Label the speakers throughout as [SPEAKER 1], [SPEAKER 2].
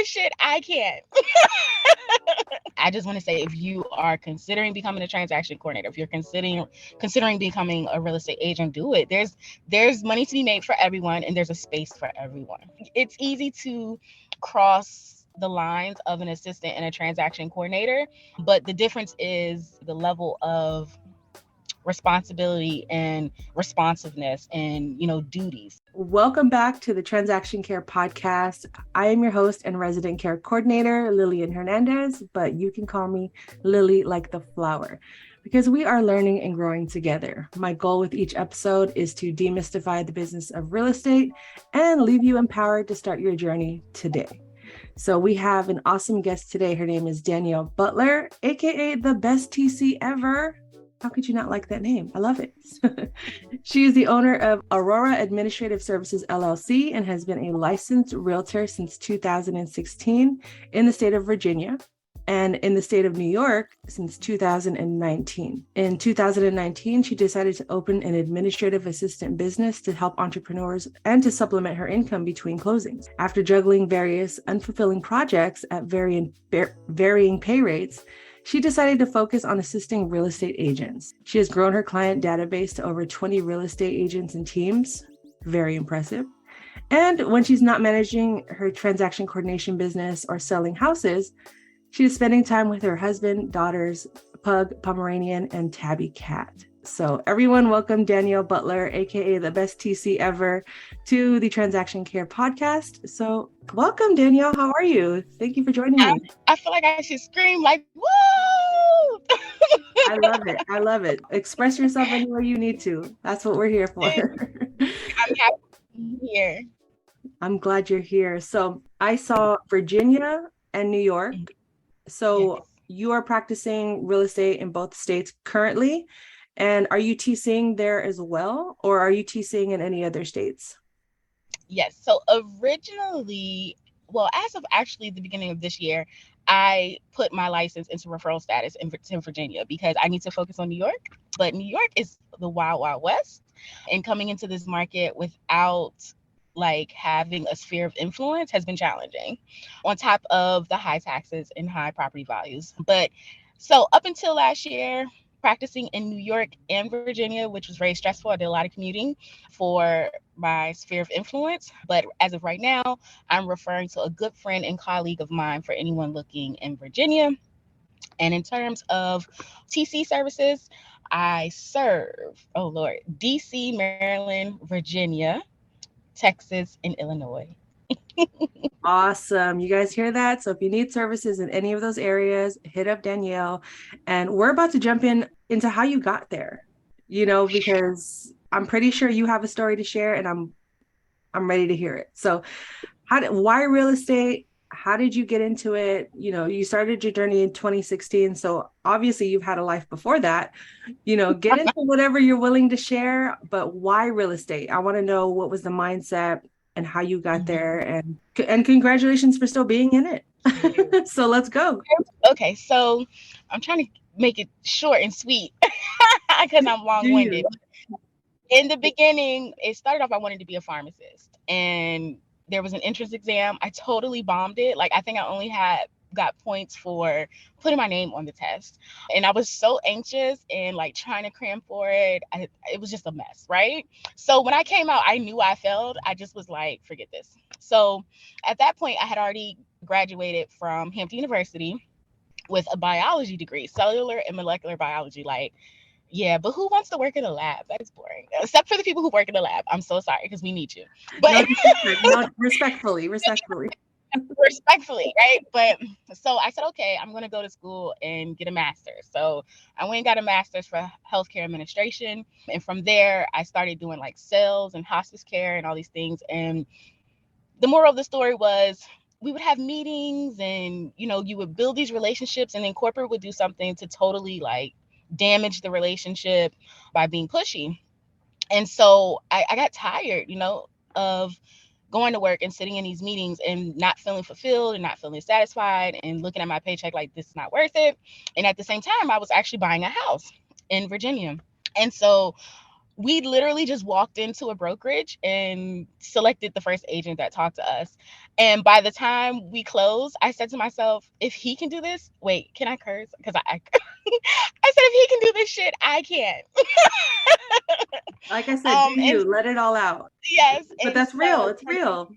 [SPEAKER 1] this shit, I can't. I just want to say, if you are considering becoming a transaction coordinator, if you're considering becoming a real estate agent, do it. There's money to be made for everyone, and there's a space for everyone. It's easy to cross the lines of an assistant and a transaction coordinator, but the difference is the level of responsibility and responsiveness and duties.
[SPEAKER 2] Welcome back to the Transaction Care Podcast. I am your host and resident care coordinator, Lillian Hernandez, but you can call me Lily like the flower, because we are learning and growing together. My goal with each episode is to demystify the business of real estate and leave you empowered to start your journey today. So we have an awesome guest today. Her name is Danielle Butler, aka the best TC ever. How could you not like that name? I love it. She is the owner of Aurora Administrative Services, LLC, and has been a licensed realtor since 2016 in the state of Virginia and in the state of New York since 2019. In 2019, she decided to open an administrative assistant business to help entrepreneurs and to supplement her income between closings. After juggling various unfulfilling projects at varying pay rates, she decided to focus on assisting real estate agents. She has grown her client database to over 20 real estate agents and teams. Very impressive. And when she's not managing her transaction coordination business or selling houses, she is spending time with her husband, daughters, pug, Pomeranian, and tabby cat. So everyone, welcome Danielle Butler, aka the best TC ever, to the Transaction Care Podcast. So welcome, Danielle. How are you? Thank you for joining me.
[SPEAKER 1] I feel like I should scream like, woo!
[SPEAKER 2] I love it. I love it. Express yourself anywhere you need to. That's what we're here for.
[SPEAKER 1] I'm happy to be here.
[SPEAKER 2] I'm glad you're here. So I saw Virginia and New York. So yes. You are practicing real estate in both states currently. And are you TCing there as well? Or are you TCing in any other states?
[SPEAKER 1] Yes. So originally, well, as of actually the beginning of this year, I put my license into referral status in Virginia because I need to focus on New York. But New York is the wild, wild west. And coming into this market without having a sphere of influence has been challenging, on top of the high taxes and high property values. But so up until last year, practicing in New York and Virginia, which was very stressful. I did a lot of commuting for my sphere of influence. But as of right now, I'm referring to a good friend and colleague of mine for anyone looking in Virginia. And in terms of TC services, I serve, DC, Maryland, Virginia, Texas, and Illinois.
[SPEAKER 2] Awesome. You guys hear that? So if you need services in any of those areas, hit up Danielle. And we're about to jump into how you got there, because I'm pretty sure you have a story to share, and I'm ready to hear it. So why real estate? How did you get into it? You started your journey in 2016. So obviously you've had a life before that, get into whatever you're willing to share, but why real estate? I want to know what was the mindset and how you got there, and congratulations for still being in it. So let's go.
[SPEAKER 1] Okay. So I'm trying to make it short and sweet because I'm long-winded. In the beginning, it started off, I wanted to be a pharmacist, and there was an entrance exam. I totally bombed it. I think I only got points for putting my name on the test. And I was so anxious and trying to cram for it. It was just a mess, right? So when I came out, I knew I failed. I just was like, forget this. So at that point, I had already graduated from Hampton University with a biology degree, cellular and molecular biology. Yeah, but who wants to work in a lab? That is boring. Except for the people who work in the lab. I'm so sorry, because we need you. But
[SPEAKER 2] no, respectfully,
[SPEAKER 1] right? But so I said, okay, I'm going to go to school and get a master's. So I went and got a master's for healthcare administration. And from there, I started doing sales and hospice care and all these things. And the moral of the story was, we would have meetings and, you would build these relationships, and then corporate would do something to totally damage the relationship by being pushy. And so I got tired, of going to work and sitting in these meetings and not feeling fulfilled and not feeling satisfied and looking at my paycheck like this is not worth it. And at the same time, I was actually buying a house in Virginia. And so We literally just walked into a brokerage and selected the first agent that talked to us. And by the time we closed, I said to myself, if he can do this, wait, can I curse? Because I I said, if he can do this shit, I can't.
[SPEAKER 2] Like I said, do
[SPEAKER 1] And
[SPEAKER 2] you let it all out.
[SPEAKER 1] yes,
[SPEAKER 2] But
[SPEAKER 1] and
[SPEAKER 2] that's real.
[SPEAKER 1] so
[SPEAKER 2] It's real.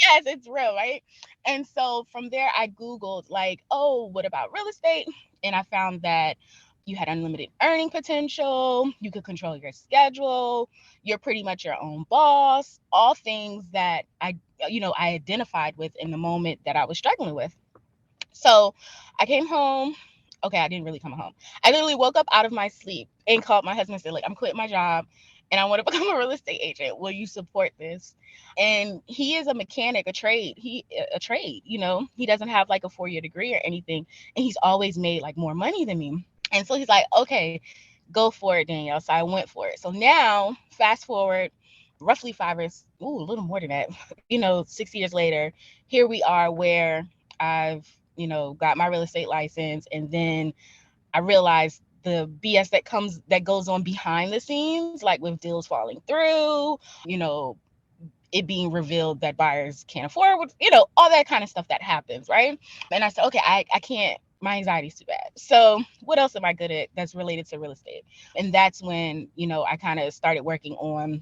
[SPEAKER 1] yes, it's real, right? And so from there, I Googled, like, oh, what about real estate? And I found that you had unlimited earning potential, you could control your schedule, you're pretty much your own boss, all things that I identified with in the moment that I was struggling with. So I came home. Okay, I didn't really come home. I literally woke up out of my sleep and called my husband and said, like, I'm quitting my job and I want to become a real estate agent. Will you support this? And he is a mechanic, a trade, he doesn't have like a 4-year degree or anything. And he's always made like more money than me. And so he's like, okay, go for it, Danielle. So I went for it. So now, fast forward roughly a little more than that, 6 years later, here we are where I've, got my real estate license. And then I realized the BS that goes on behind the scenes, like with deals falling through, you know, it being revealed that buyers can't afford, all that kind of stuff that happens, right? And I said, okay, I can't, my anxiety's too bad. So what else am I good at that's related to real estate? And that's when, I kind of started working on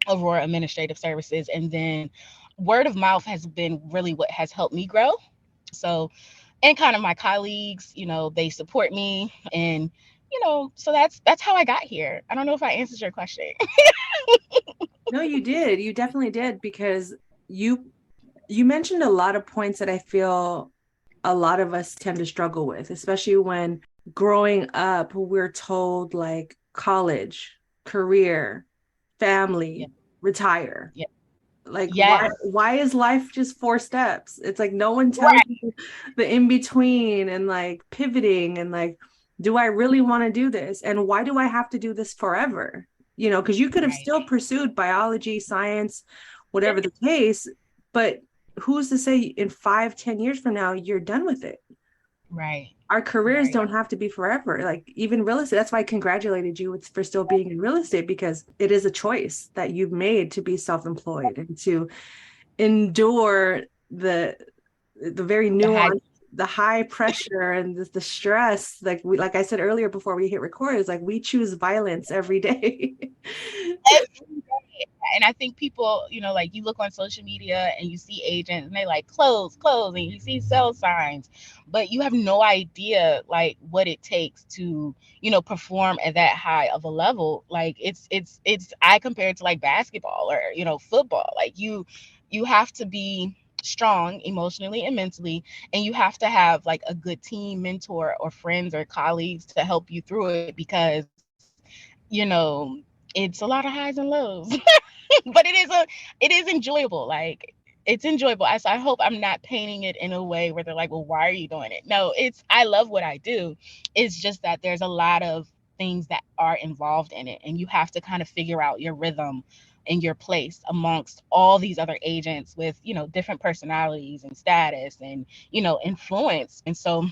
[SPEAKER 1] Aurora Administrative Services. And then word of mouth has been really what has helped me grow. So, and kind of my colleagues, they support me. And, so that's how I got here. I don't know if I answered your question.
[SPEAKER 2] No, you did. You definitely did, because you mentioned a lot of points that I feel a lot of us tend to struggle with, especially when growing up, we're told like college, career,
[SPEAKER 1] Yeah.
[SPEAKER 2] family, retire.
[SPEAKER 1] Yeah.
[SPEAKER 2] Like
[SPEAKER 1] Yes.
[SPEAKER 2] why is life just 4 steps? It's like no one tells
[SPEAKER 1] Right.
[SPEAKER 2] you the in between and like pivoting and like, do I really want to do this? And why do I have to do this forever? Because you could have
[SPEAKER 1] Right.
[SPEAKER 2] still pursued biology, science,
[SPEAKER 1] Yeah.
[SPEAKER 2] whatever the case, but who's to say in 5-10 years from now you're done with it?
[SPEAKER 1] Right.
[SPEAKER 2] Our careers
[SPEAKER 1] Right.
[SPEAKER 2] don't have to be forever. Like even real estate, that's why I congratulated you for still being in real estate, because it is a choice that you've made to be self-employed and to endure the very
[SPEAKER 1] The high.
[SPEAKER 2] nuanced, the high pressure and the stress. Like I said earlier before we hit record, is like we choose violence every day.
[SPEAKER 1] Every day. And I think people, like you look on social media and you see agents and they like close, close, and you see sell signs, but you have no idea like what it takes to, perform at that high of a level. Like I compare it to like basketball or, football. Like you have to be strong emotionally and mentally, and you have to have like a good team mentor or friends or colleagues to help you through it, because it's a lot of highs and lows. But it is enjoyable. Like it's enjoyable. So I hope I'm not painting it in a way where they're like, well, why are you doing it? No, I love what I do. It's just that there's a lot of things that are involved in it, and you have to kind of figure out your rhythm and your place amongst all these other agents with, different personalities and status and, influence. And so,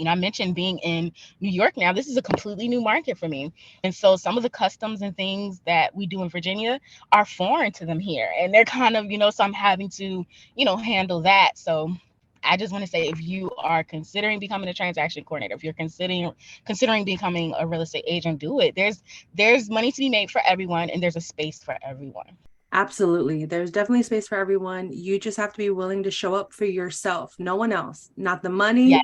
[SPEAKER 1] I mentioned being in New York now. This is a completely new market for me. And so some of the customs and things that we do in Virginia are foreign to them here. And they're kind of, so I'm having to, handle that. So I just want to say, if you are considering becoming a transaction coordinator, if you're considering becoming a real estate agent, do it. There's money to be made for everyone, and there's a space for everyone.
[SPEAKER 2] Absolutely. There's definitely space for everyone. You just have to be willing to show up for yourself, no one else. Not the
[SPEAKER 1] Yeah.
[SPEAKER 2] money,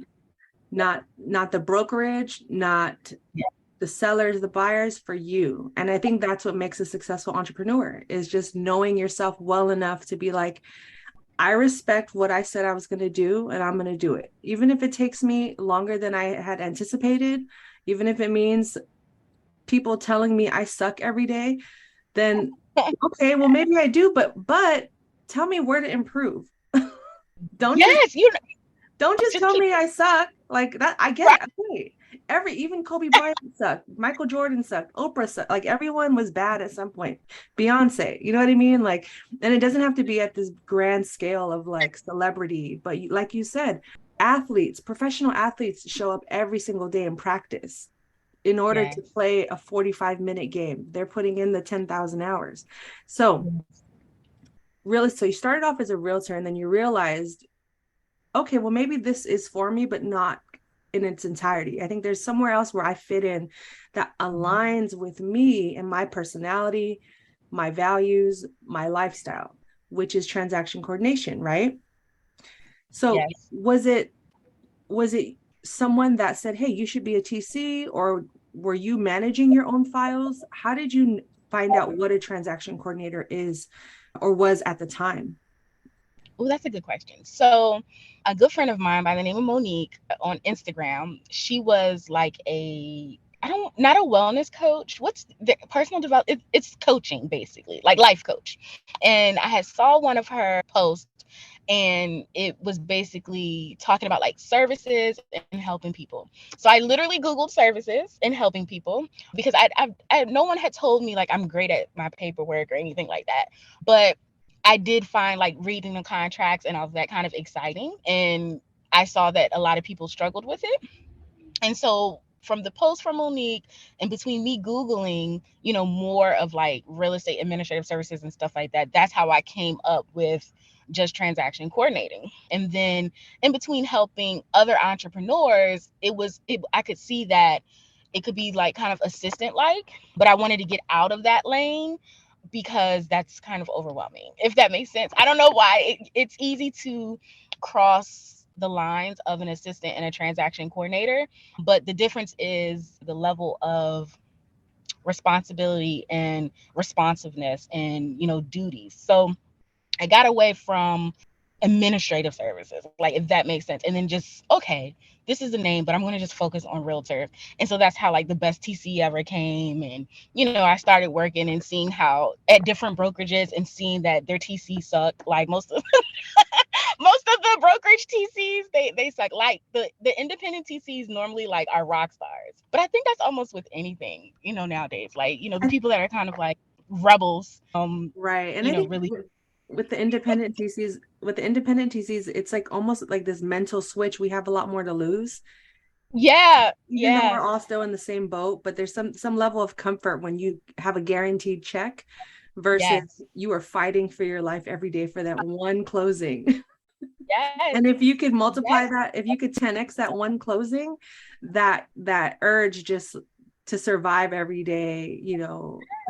[SPEAKER 2] not the brokerage, not
[SPEAKER 1] Yeah.
[SPEAKER 2] the sellers, the buyers, for you. And I think that's what makes a successful entrepreneur, is just knowing yourself well enough to be like, I respect what I said I was going to do, and I'm going to do it. Even if it takes me longer than I had anticipated, even if it means people telling me I suck every day, then okay, well maybe I do, but tell me where to improve. don't just
[SPEAKER 1] Yes,
[SPEAKER 2] don't just
[SPEAKER 1] just
[SPEAKER 2] tell
[SPEAKER 1] keep
[SPEAKER 2] me I suck. Like that, I get
[SPEAKER 1] right.
[SPEAKER 2] it. Okay. Even Kobe Bryant sucked, Michael Jordan sucked, Oprah sucked. Like everyone was bad at some point. Beyonce, you know what I mean? Like, and it doesn't have to be at this grand scale of like celebrity, but like you said, athletes, professional athletes show up every single day in practice. in order to
[SPEAKER 1] Yes.
[SPEAKER 2] play a 45-minute game. They're putting in the 10,000 hours. So really, so you started off as a realtor and then you realized, okay, well, maybe this is for me, but not in its entirety. I think there's somewhere else where I fit in that aligns with me and my personality, my values, my lifestyle, which is transaction coordination, right? So
[SPEAKER 1] Yes.
[SPEAKER 2] was it someone that said, "Hey, you should be a TC," or were you managing your own files? How did you find out what a transaction coordinator is or was at the time?
[SPEAKER 1] Oh, that's a good question. So, a good friend of mine by the name of Monique on Instagram, she was like I don't, not a wellness coach. What's the personal development? It's coaching basically, like life coach. And I had saw one of her posts, and it was basically talking about like services and helping people. So I literally Googled services and helping people because no one had told me like I'm great at my paperwork or anything like that. But I did find like reading the contracts and all of that kind of exciting. And I saw that a lot of people struggled with it. And so from the post from Monique and between me Googling, more of like real estate administrative services and stuff like that, that's how I came up with just transaction coordinating. And then in between helping other entrepreneurs, I could see that it could be like kind of assistant like, but I wanted to get out of that lane because that's kind of overwhelming, if that makes sense. I don't know why. It's easy to cross the lines of an assistant and a transaction coordinator, but the difference is the level of responsibility and responsiveness and duties. So I got away from administrative services, like if that makes sense. And then just, okay, this is the name, but I'm going to just focus on realtors. And so that's how like the best TC ever came. And, I started working and seeing how at different brokerages and seeing that their TC suck. Like most of the brokerage TCs, they suck. Like the independent TCs normally like are rock stars. But I think that's almost with anything, nowadays. Like, the people that are kind of like rebels,
[SPEAKER 2] Right. And I think
[SPEAKER 1] really.
[SPEAKER 2] with the independent TCs, it's like almost like this mental switch. We have a lot more to lose,
[SPEAKER 1] Yeah,
[SPEAKER 2] even though we're
[SPEAKER 1] yeah,
[SPEAKER 2] all still in the same boat, but there's some level of comfort when you have a guaranteed check versus
[SPEAKER 1] yes,
[SPEAKER 2] you are fighting for your life every day for that one closing.
[SPEAKER 1] yes,
[SPEAKER 2] And if you could multiply
[SPEAKER 1] yes,
[SPEAKER 2] that, if you could 10x that one closing, that urge just to survive every day,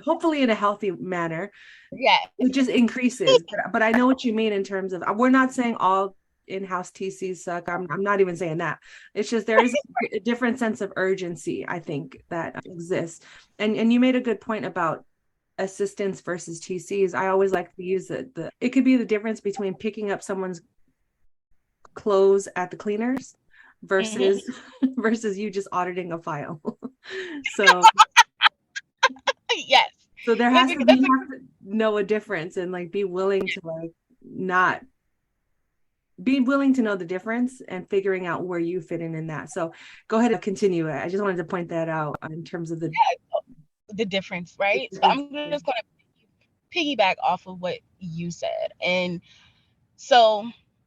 [SPEAKER 2] hopefully in a healthy manner,
[SPEAKER 1] yes.
[SPEAKER 2] it just increases. But I know what you mean in terms of, we're not saying all in-house TCs suck. I'm not even saying that. It's just there is a different sense of urgency, I think, that exists. And you made a good point about assistants versus TCs. I always like to use it could be the difference between picking up someone's clothes at the cleaners
[SPEAKER 1] Hmm.
[SPEAKER 2] versus versus you just auditing a file. so
[SPEAKER 1] Yes,
[SPEAKER 2] so there
[SPEAKER 1] that's
[SPEAKER 2] has
[SPEAKER 1] a
[SPEAKER 2] to be,
[SPEAKER 1] that's a
[SPEAKER 2] you have to know a difference and like be willing to like not be willing to know the difference and figuring out where you fit in that. So go ahead and continue. I just wanted to point that out in terms of
[SPEAKER 1] the difference,
[SPEAKER 2] the
[SPEAKER 1] right? So
[SPEAKER 2] difference.
[SPEAKER 1] I'm just gonna piggyback off of what you said. And so,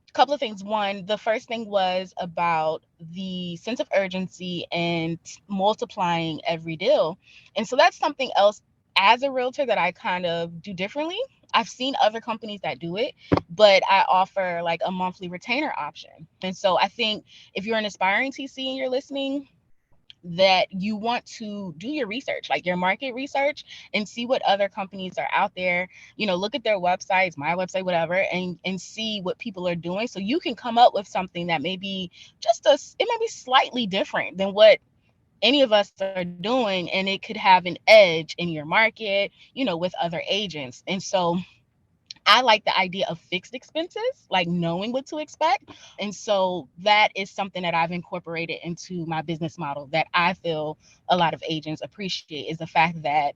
[SPEAKER 1] a couple of things. One, the first thing was about the sense of urgency and multiplying every deal. And so, that's something else as a realtor that I kind of do differently. I've seen other companies that do it, but I offer like a monthly retainer option. And so, I think if you're an aspiring TC and you're listening, that you want to do your research, like your market research, and see what other companies are out there. Look at their websites, my website, whatever, and see what people are doing, so you can come up with something that may be it may be slightly different than what any of us are doing, and it could have an edge in your market, with other agents. And so I like the idea of fixed expenses, like knowing what to expect. And so that is something that I've incorporated into my business model that I feel a lot of agents appreciate, is the fact that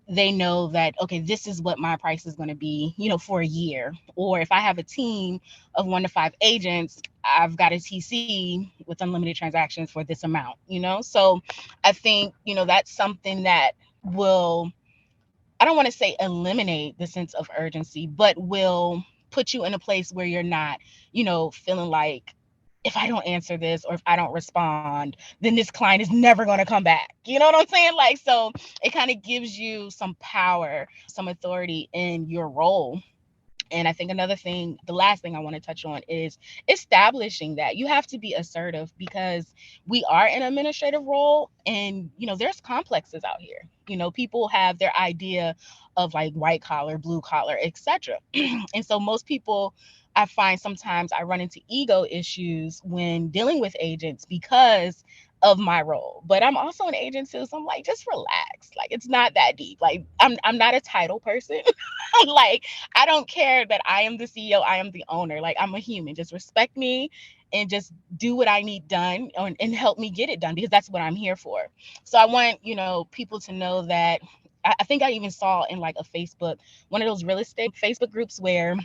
[SPEAKER 1] they know that, okay, this is what my price is going to be, for a year. Or if I have a team of 1 to 5 agents, I've got a TC with unlimited transactions for this amount. So I think, that's something that will, I don't want to say eliminate the sense of urgency, but will put you in a place where you're not, feeling like if I don't answer this or if I don't respond, then this client is never going to come back. You know what I'm saying? Like, so it kind of gives you some power, some authority in your role. And I think another thing, the last thing I want to touch on is establishing that you have to be assertive, because we are in an administrative role, and there's complexes out here. People have their idea of like white collar, blue collar, etc. And so most people, I find sometimes I run into ego issues when dealing with agents because of my role. But I'm also an agent too, so I'm like, just relax. Like, it's not that deep. Like, I'm not a title person. Like, I don't care that I am the CEO, I am the owner. Like, I'm a human. Just respect me and just do what I need done, and help me get it done, because that's what I'm here for. So I want, people to know that I think I even saw in like a Facebook, one of those real estate Facebook groups where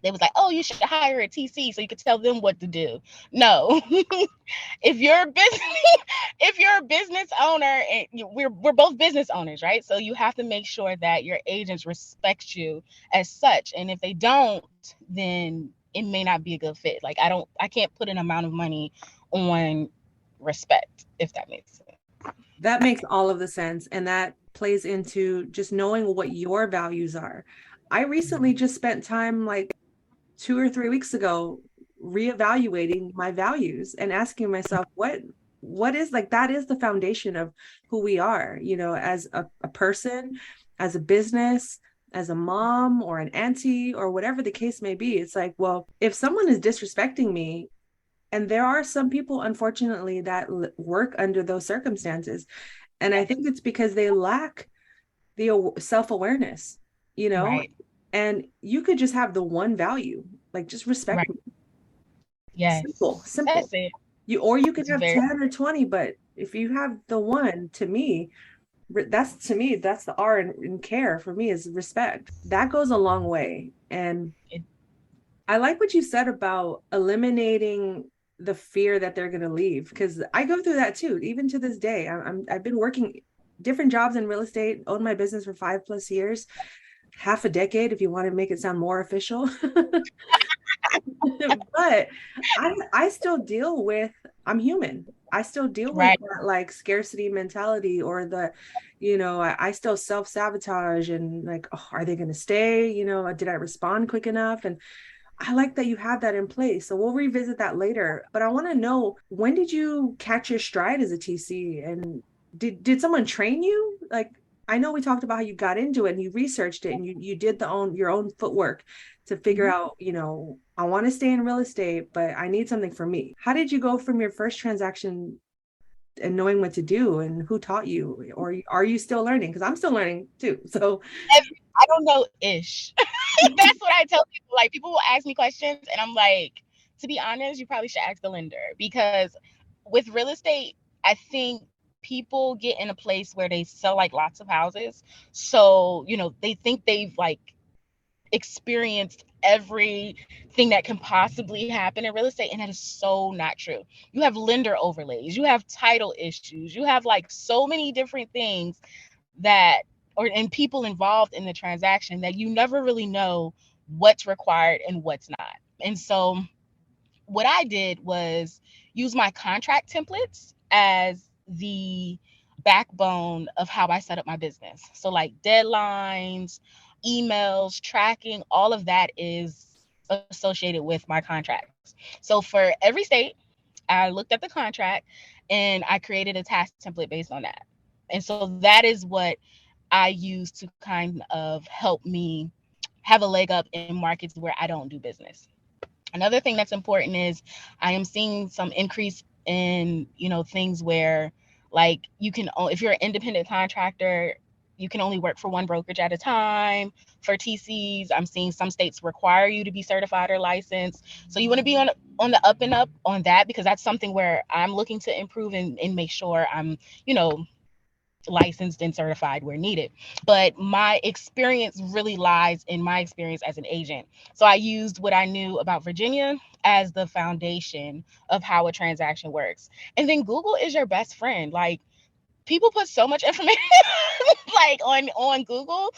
[SPEAKER 1] they was like, oh, you should hire a TC so you could tell them what to do. No. If you're a business if you're a business owner, and we're both business owners, right? So you have to make sure that your agents respect you as such. And if they don't, then it may not be a good fit. Like, I can't put an amount of money on respect, if that makes sense.
[SPEAKER 2] That makes all of the sense. And that plays into just knowing what your values are. I recently just spent time, like 2 or 3 weeks ago, reevaluating my values and asking myself, what is, like, that is the foundation of who we are, as a person, as a business, as a mom or an auntie or whatever the case may be. It's like, well, if someone is disrespecting me, and there are some people, unfortunately, that work under those circumstances. And I think it's because they lack the self-awareness, you know,
[SPEAKER 1] Right.
[SPEAKER 2] and you could just have the one value, like, just respect
[SPEAKER 1] Right.
[SPEAKER 2] me.
[SPEAKER 1] Yes.
[SPEAKER 2] Simple, simple.
[SPEAKER 1] That's it.
[SPEAKER 2] Or you could
[SPEAKER 1] It's
[SPEAKER 2] have
[SPEAKER 1] very
[SPEAKER 2] 10 or 20, but if you have the one, to me, that's the R in care for me, is respect. That goes a long way. And
[SPEAKER 1] it,
[SPEAKER 2] I like what you said about eliminating the fear that they're going to leave, because I go through that too, even to this day. I've been working different jobs in real estate, owned my business for 5+ years, half a decade, if you want to make it sound more official. But I still deal with, I'm human. I still deal with
[SPEAKER 1] right.
[SPEAKER 2] that, like, scarcity mentality, or the, I still self-sabotage, and like, oh, are they going to stay? Did I respond quick enough? And I like that you have that in place. So we'll revisit that later. But I want to know, when did you catch your stride as a TC? And did someone train you? Like, I know we talked about how you got into it and you researched it and you did your own footwork to figure
[SPEAKER 1] Mhm.
[SPEAKER 2] out, I want to stay in real estate, but I need something for me. How did you go from your first transaction and knowing what to do, and who taught you? Or are you still learning? Because I'm still learning too. So
[SPEAKER 1] I don't know ish. That's what I tell people. Like, people will ask me questions, and I'm like, to be honest, you probably should ask the lender, because with real estate, I think people get in a place where they sell like lots of houses. So, they think they've like experienced everything that can possibly happen in real estate, and that is so not true. You have lender overlays, you have title issues, you have like so many different things that, or and people involved in the transaction, that you never really know what's required and what's not. And so what I did was use my contract templates as the backbone of how I set up my business. So, like, deadlines, emails, tracking, all of that is associated with my contracts. So for every state, I looked at the contract and I created a task template based on that. And so that is what I use to kind of help me have a leg up in markets where I don't do business. Another thing that's important is I am seeing some increase in, things where, like, if you're an independent contractor, you can only work for one brokerage at a time. For TCs, I'm seeing some states require you to be certified or licensed. So you want to be on the up and up on that, because that's something where I'm looking to improve and make sure I'm, licensed and certified where needed. But my experience really lies in my experience as an agent. So I used what I knew about Virginia as the foundation of how a transaction works. And then Google is your best friend. Like, people put so much information like on Google.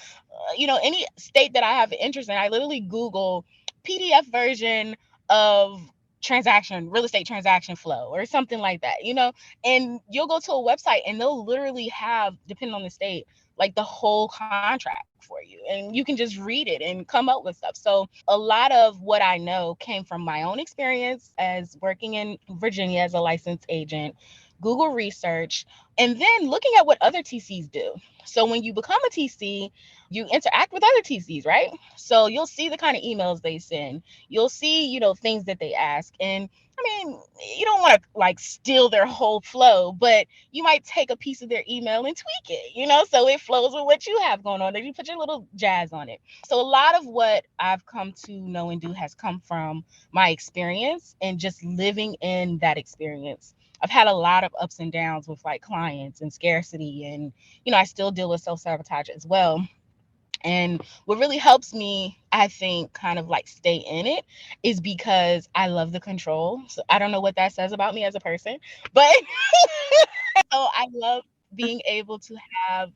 [SPEAKER 1] Any state that I have an interest in, I literally Google PDF version of real estate transaction flow or something like that, and you'll go to a website and they'll literally have, depending on the state, like the whole contract for you, and you can just read it and come up with stuff. So a lot of what I know came from my own experience as working in Virginia as a licensed agent, Google research, and then looking at what other TCs do. So when you become a TC, you interact with other TCs, right? So you'll see the kind of emails they send. You'll see, things that they ask. And I mean, you don't want to like steal their whole flow, but you might take a piece of their email and tweak it, so it flows with what you have going on. Then you put your little jazz on it. So a lot of what I've come to know and do has come from my experience and just living in that experience. I've had a lot of ups and downs with like clients and scarcity, and I still deal with self-sabotage as well. And what really helps me, I think, kind of like stay in it is because I love the control. So I don't know what that says about me as a person, but so I love being able to have,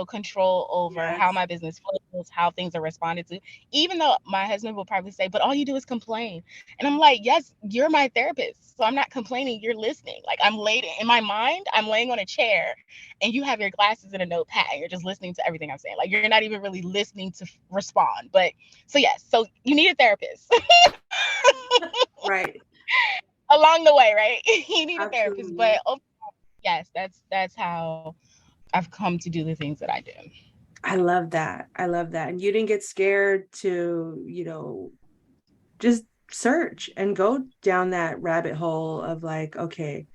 [SPEAKER 1] control over how
[SPEAKER 2] Yes.
[SPEAKER 1] my business flows, how things are responded to. Even though my husband will probably say, but all you do is complain. And I'm like, yes, you're my therapist. So I'm not complaining, you're listening. Like I'm laid in my mind, I'm laying on a chair and you have your glasses and a notepad and you're just listening to everything I'm saying. Like you're not even really listening to respond. But so yes, so you need a therapist.
[SPEAKER 2] Right.
[SPEAKER 1] Along the way, right? You need a therapist.
[SPEAKER 2] Absolutely.
[SPEAKER 1] But yes, that's how I've come to do the things that I do.
[SPEAKER 2] I love that. I love that. And you didn't get scared to, just search and go down that rabbit hole of like, okay,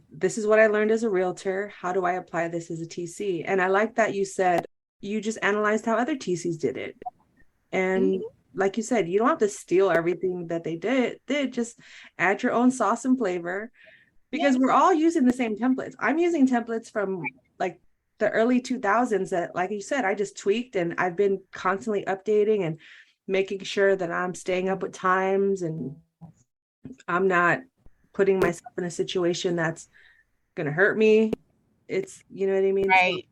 [SPEAKER 2] this is what I learned as a realtor. How do I apply this as a TC? And I like that you said you just analyzed how other TCs did it. And
[SPEAKER 1] Mhm.
[SPEAKER 2] like you said, you don't have to steal everything that they did. Just add your own sauce and flavor because we're
[SPEAKER 1] Yes.
[SPEAKER 2] all using the same templates. I'm using templates from like the early 2000s that, like you said, I just tweaked, and I've been constantly updating and making sure that I'm staying up with times and I'm not putting myself in a situation that's going to hurt me. It's, you know what I mean? So
[SPEAKER 1] Right.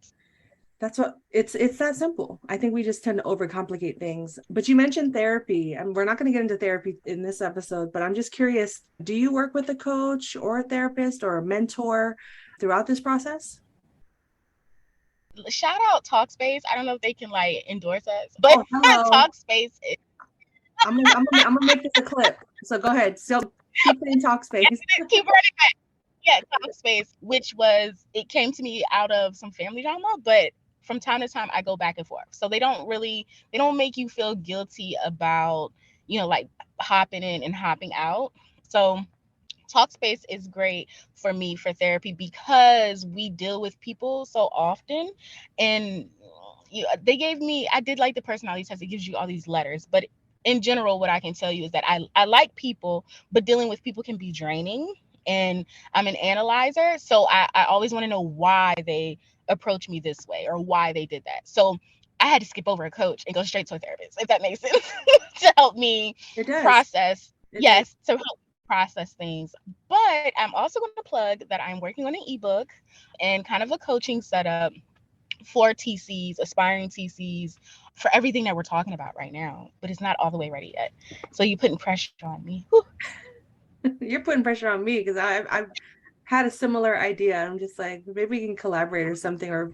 [SPEAKER 2] that's what it's that simple. I think we just tend to overcomplicate things. But you mentioned therapy, and we're not going to get into therapy in this episode, but I'm just curious, do you work with a coach or a therapist or a mentor throughout this process?
[SPEAKER 1] Shout out Talkspace. I don't know if they can like endorse us, but
[SPEAKER 2] Oh, hello.
[SPEAKER 1] Talkspace.
[SPEAKER 2] I'm gonna make this a clip. So go ahead. So keep saying talk space.
[SPEAKER 1] Keep running. Yeah, Talkspace, which was it came to me out of some family drama, but from time to time I go back and forth. So they don't make you feel guilty about like hopping in and hopping out. So Talkspace is great for me for therapy because we deal with people so often, and they gave me, I did like the personality test. It gives you all these letters, but in general, what I can tell you is that I like people, but dealing with people can be draining. And I'm an analyzer, so I always want to know why they approach me this way or why they did that. So I had to skip over a coach and go straight to a therapist, if that makes sense, to help me
[SPEAKER 2] It does.
[SPEAKER 1] process.
[SPEAKER 2] It does.
[SPEAKER 1] Yes, to help process things. But I'm also going to plug that I'm working on an ebook and kind of a coaching setup for TCs, aspiring TCs, for everything that we're talking about right now. But it's not all the way ready yet. So you're putting pressure on me. Whew.
[SPEAKER 2] You're putting pressure on me because I've had a similar idea. I'm just like, maybe we can collaborate or something, or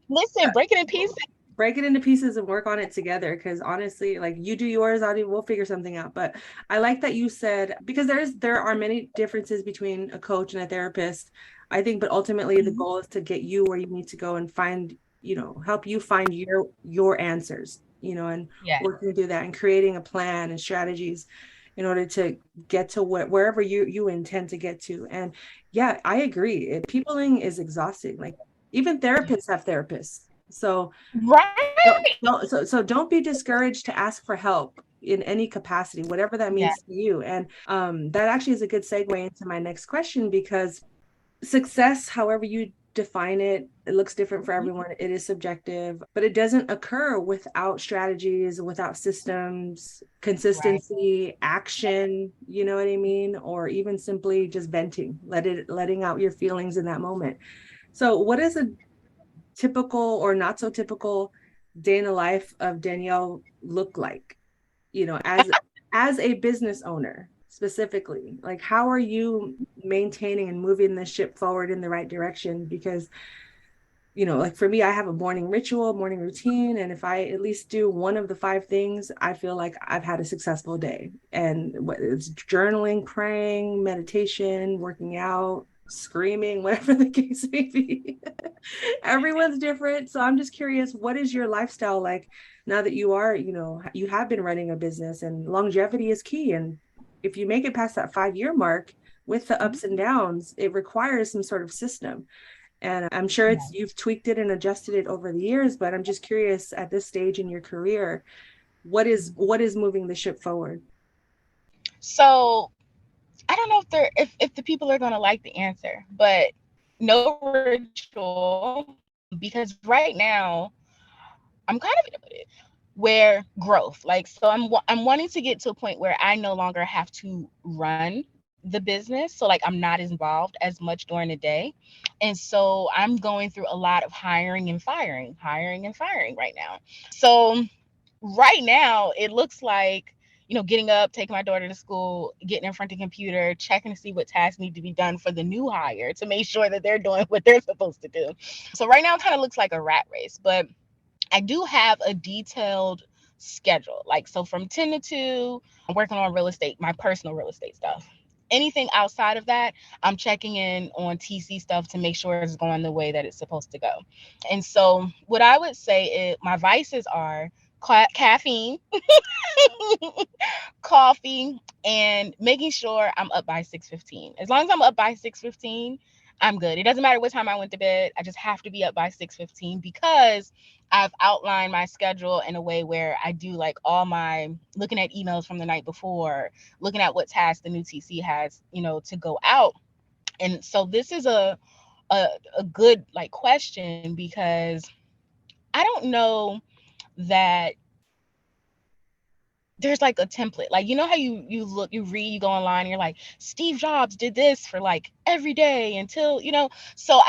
[SPEAKER 1] Listen, break it in pieces.
[SPEAKER 2] break it into pieces and work on it together. Because honestly, like you do yours, we'll figure something out. But I like that you said, because there are many differences between a coach and a therapist, I think, but ultimately the
[SPEAKER 1] Mhm.
[SPEAKER 2] goal is to get you where you need to go and find, help you find your answers, and
[SPEAKER 1] Yeah.
[SPEAKER 2] working through that and creating a plan and strategies in order to get to wherever you intend to get to. And yeah, I agree. Peopling is exhausting. Like even therapists have therapists. So
[SPEAKER 1] Right.
[SPEAKER 2] don't be discouraged to ask for help in any capacity, whatever that
[SPEAKER 1] Yeah.
[SPEAKER 2] means to you. And that actually is a good segue into my next question, because success, however you define it, it looks different for
[SPEAKER 1] Mhm.
[SPEAKER 2] everyone. It is subjective, but it doesn't occur without strategies, without systems,
[SPEAKER 1] Right.
[SPEAKER 2] consistency, action, you know what I mean? Or even simply just venting, letting out your feelings in that moment. So what is a typical or not so typical day in the life of Danielle look like, as a business owner? specifically? Like, how are you maintaining and moving the ship forward in the right direction? Because, like for me, I have a morning ritual, morning routine. And if I at least do one of the 5 things, I feel like I've had a successful day. And it's journaling, praying, meditation, working out, screaming, whatever the case may be. Everyone's different. So I'm just curious, what is your lifestyle like now that you are, you have been running a business, and longevity is key. And if you make it past that 5-year mark with the ups and downs, it requires some sort of system. And I'm sure you've tweaked it and adjusted it over the years, but I'm just curious at this stage in your career, what is moving the ship forward?
[SPEAKER 1] So I don't know if the people are gonna like the answer, but no ritual, because right now I'm kind of where growth, like, so I'm wanting to get to a point where I no longer have to run the business, so like I'm not as involved as much during the day, and so I'm going through a lot of hiring and firing right now. So right now it looks like, getting up, taking my daughter to school, getting in front of the computer, checking to see what tasks need to be done for the new hire to make sure that they're doing what they're supposed to do. So right now it kind of looks like a rat race, but I do have a detailed schedule. Like, so from 10 to 2, I'm working on real estate, my personal real estate stuff. Anything outside of that, I'm checking in on TC stuff to make sure it's going the way that it's supposed to go. And so, what I would say is my vices are caffeine, coffee, and making sure I'm up by 6:15. As long as I'm up by 6:15, I'm good. It doesn't matter what time I went to bed. I just have to be up by 6:15 because I've outlined my schedule in a way where I do like all my looking at emails from the night before, looking at what tasks the new TC has, to go out. And so this is a good like question, because I don't know that there's like a template. Like, how you look, you read, you go online, and you're like, Steve Jobs did this for like every day until, so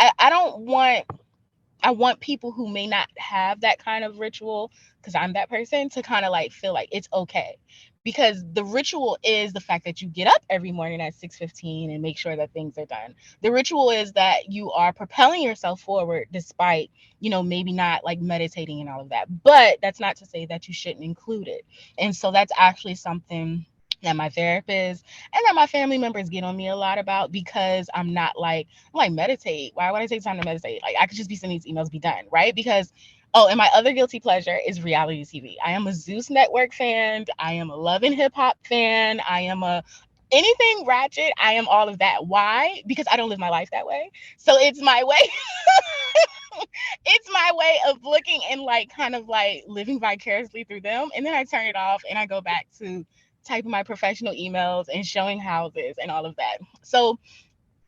[SPEAKER 1] I want people who may not have that kind of ritual, because I'm that person, to kind of like feel like it's okay. Because the ritual is the fact that you get up every morning at 6:15 and make sure that things are done. The ritual is that you are propelling yourself forward despite, maybe not like meditating and all of that. But that's not to say that you shouldn't include it. And so that's actually something that my therapist and that my family members get on me a lot about, because I'm like, meditate. Why would I take time to meditate? Like, I could just be sending these emails, be done, right? Because and my other guilty pleasure is reality TV. I am a Zeus Network fan. I am a Love and Hip Hop fan. I am a anything ratchet. I am all of that. Why? Because I don't live my life that way. So it's my way. It's my way of looking and like kind of like living vicariously through them. And then I turn it off and I go back to typing my professional emails and showing houses and all of that. So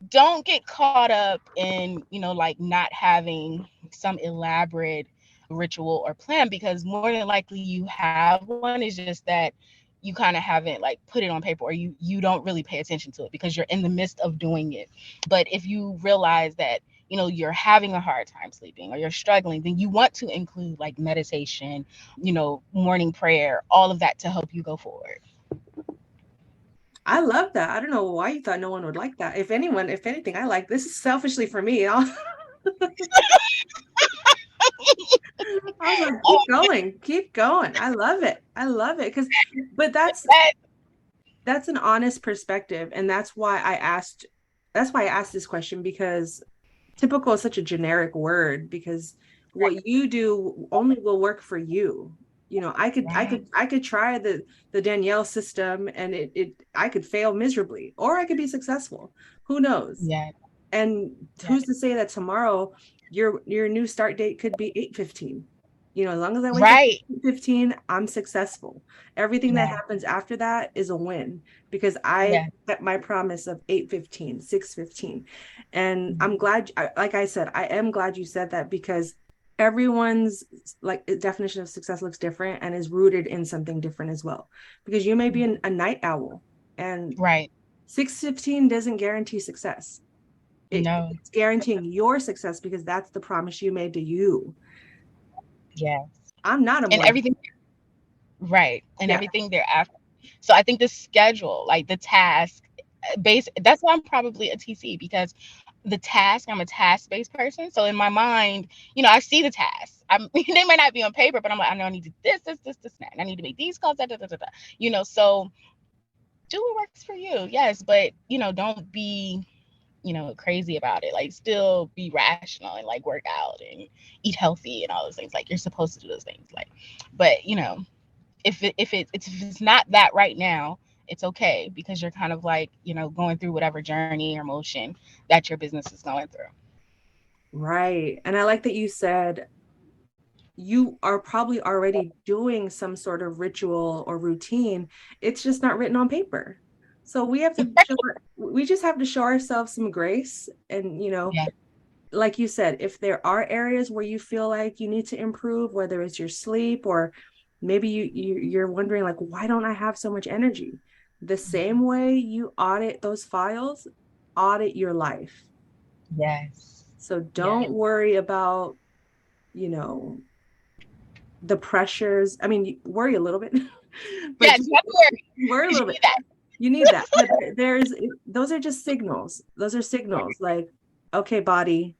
[SPEAKER 1] don't get caught up in, like not having some elaborate ritual or plan, because more than likely you have one. It's just that you kind of haven't like put it on paper, or you don't really pay attention to it because you're in the midst of doing it. But if you realize that, you're having a hard time sleeping or you're struggling, then you want to include like meditation, morning prayer, all of that to help you go forward.
[SPEAKER 2] I love that. I don't know why you thought no one would like that. If anything, I like this. Is selfishly for me. I was like, keep going. I love it. But that's an honest perspective, and that's why I asked this question, because typical is such a generic word, because what you do only will work for you. I could try the Danielle system, and I could fail miserably, or I could be successful. Who knows?
[SPEAKER 1] Yeah.
[SPEAKER 2] And who's to say that tomorrow your new start date could be 8:15? As long as I wake up at 8:15, I'm successful. Everything that happens after that is a win, because I kept my promise of 8:15, 6:15. And I'm glad, like I said, I am glad you said that, because everyone's like definition of success looks different and is rooted in something different as well. Because you may be a night owl, and 6:15 doesn't guarantee success. It's guaranteeing your success, because that's the promise you made to you.
[SPEAKER 1] Yeah.
[SPEAKER 2] I'm not a
[SPEAKER 1] and everything. Right. And everything thereafter. So I think the schedule, like the task base, that's why I'm probably a TC, because the task, I'm a task based person. So in my mind, I see the tasks. They might not be on paper, but I'm like, I know I need to this, and I need to make these calls, da, da, da, da, da. So do what works for you. Yes, but don't be crazy about it. Like, still be rational and like work out and eat healthy and all those things. Like, you're supposed to do those things. Like, but if it's not that right now, it's okay, because you're kind of like going through whatever journey or motion that your business is going through.
[SPEAKER 2] Right. And I like that you said you are probably already doing some sort of ritual or routine. It's just not written on paper. So we just have to show ourselves some grace. And,
[SPEAKER 1] Yeah.
[SPEAKER 2] like you said, if there are areas where you feel like you need to improve, whether it's your sleep or maybe you're wondering like, why don't I have so much energy? The same way you audit those files, audit your life.
[SPEAKER 1] Yes.
[SPEAKER 2] So
[SPEAKER 1] Yes.
[SPEAKER 2] don't worry about, you know, the pressures. I mean, you worry a little bit, but
[SPEAKER 1] Yes. That's where
[SPEAKER 2] worry a
[SPEAKER 1] you
[SPEAKER 2] little bit.
[SPEAKER 1] need that.
[SPEAKER 2] You need that. But there's those are just signals. Those are signals like, okay, body,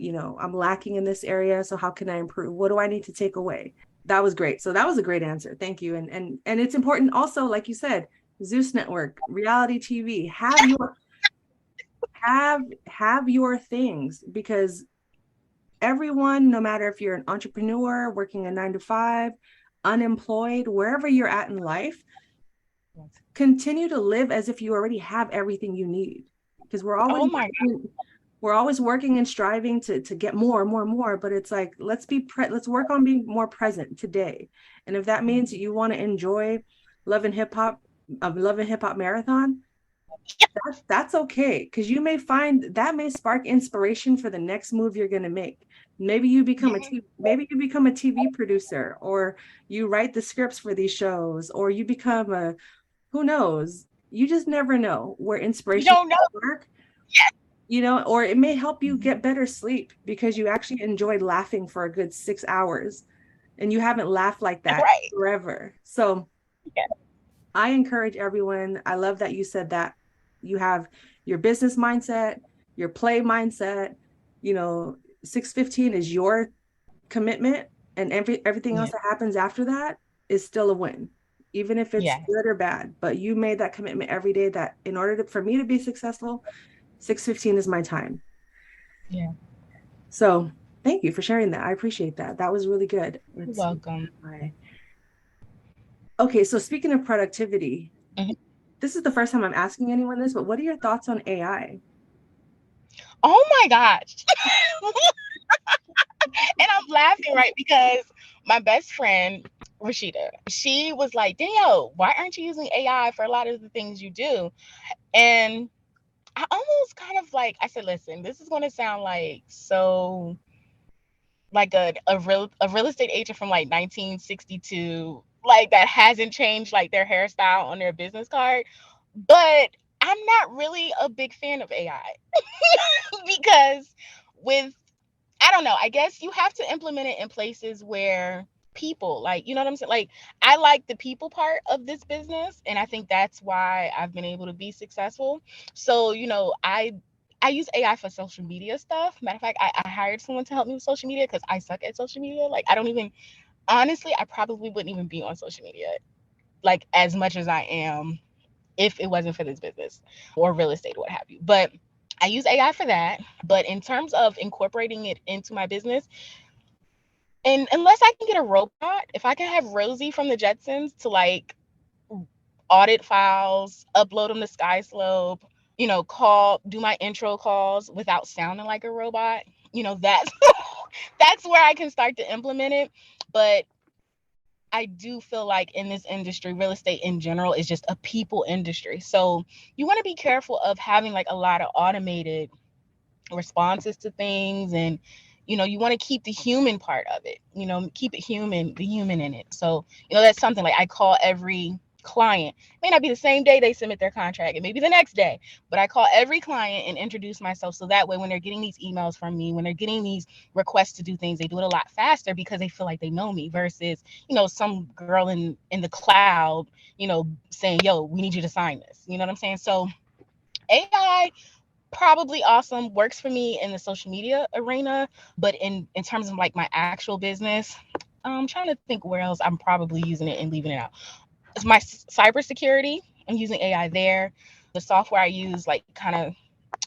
[SPEAKER 2] I'm lacking in this area. So how can I improve? What do I need to take away? That was great. So that was a great answer. Thank you. And it's important also, like you said, Zeus Network, reality TV, have your things, because everyone, no matter if you're an entrepreneur working a 9 to 5, unemployed, wherever you're at in life, continue to live as if you already have everything you need, because
[SPEAKER 1] Oh my God.
[SPEAKER 2] we're always working and striving to get more and more and more. But it's like, let's work on being more present today. And if that means you want to enjoy love and hip hop love and hip hop marathon, that's okay, because you may find that may spark inspiration for the next move you're going to make. Maybe you become a TV producer, or you write the scripts for these shows, or you become a, who knows, you just never know where
[SPEAKER 1] You
[SPEAKER 2] inspiration
[SPEAKER 1] don't know.
[SPEAKER 2] work, or it may help you get better sleep because you actually enjoyed laughing for a good 6 hours and you haven't laughed like that
[SPEAKER 1] Right.
[SPEAKER 2] forever. So
[SPEAKER 1] Yeah.
[SPEAKER 2] I encourage everyone. I love that you said that you have your business mindset, your play mindset. 6:15 is your commitment, and everything
[SPEAKER 1] Yeah.
[SPEAKER 2] else that happens after that is still a win, even if it's
[SPEAKER 1] Yes.
[SPEAKER 2] good or bad. But you made that commitment every day that in order for me to be successful, 6:15 is my time.
[SPEAKER 1] Yeah.
[SPEAKER 2] So thank you for sharing that. I appreciate that. That was really good.
[SPEAKER 1] You're
[SPEAKER 2] Let's see.
[SPEAKER 1] welcome.
[SPEAKER 2] Okay, so speaking of productivity,
[SPEAKER 1] Mhm.
[SPEAKER 2] this is the first time I'm asking anyone this, but what are your thoughts on AI?
[SPEAKER 1] Oh my gosh. And I'm laughing, right? Because my best friend, Rashida, she was like, Danielle, why aren't you using AI for a lot of the things you do? And I almost kind of like, I said, listen, this is going to sound like so like a real estate agent from like 1962, like that hasn't changed like their hairstyle on their business card. But I'm not really a big fan of AI because with I don't know. I guess you have to implement it in places where people, like, you know what I'm saying? Like, I like the people part of this business, and I think that's why I've been able to be successful. So, I use AI for social media stuff. Matter of fact, I hired someone to help me with social media because I suck at social media. Like, I don't even honestly, I probably wouldn't even be on social media like as much as I am if it wasn't for this business or real estate or what have you. But I use AI for that. But in terms of incorporating it into my business, and unless I can get a robot, if I can have Rosie from the Jetsons to like audit files, upload them to SkySlope, do my intro calls without sounding like a robot, that's that's where I can start to implement it. But I do feel like in this industry, real estate in general is just a people industry. So you want to be careful of having like a lot of automated responses to things, and you want to keep the human part of it, keep it human, the human in it. So that's something like I call every client. It may not be the same day they submit their contract, it may be the next day, but I call every client and introduce myself, so that way when they're getting these emails from me, when they're getting these requests to do things, they do it a lot faster because they feel like they know me, versus, some girl in the cloud, saying, yo, we need you to sign this. You know what I'm saying? So AI, probably awesome, works for me in the social media arena, but in terms of like my actual business, I'm trying to think where else I'm probably using it and leaving it out. It's my cybersecurity. I'm using AI there. The software I use like kind of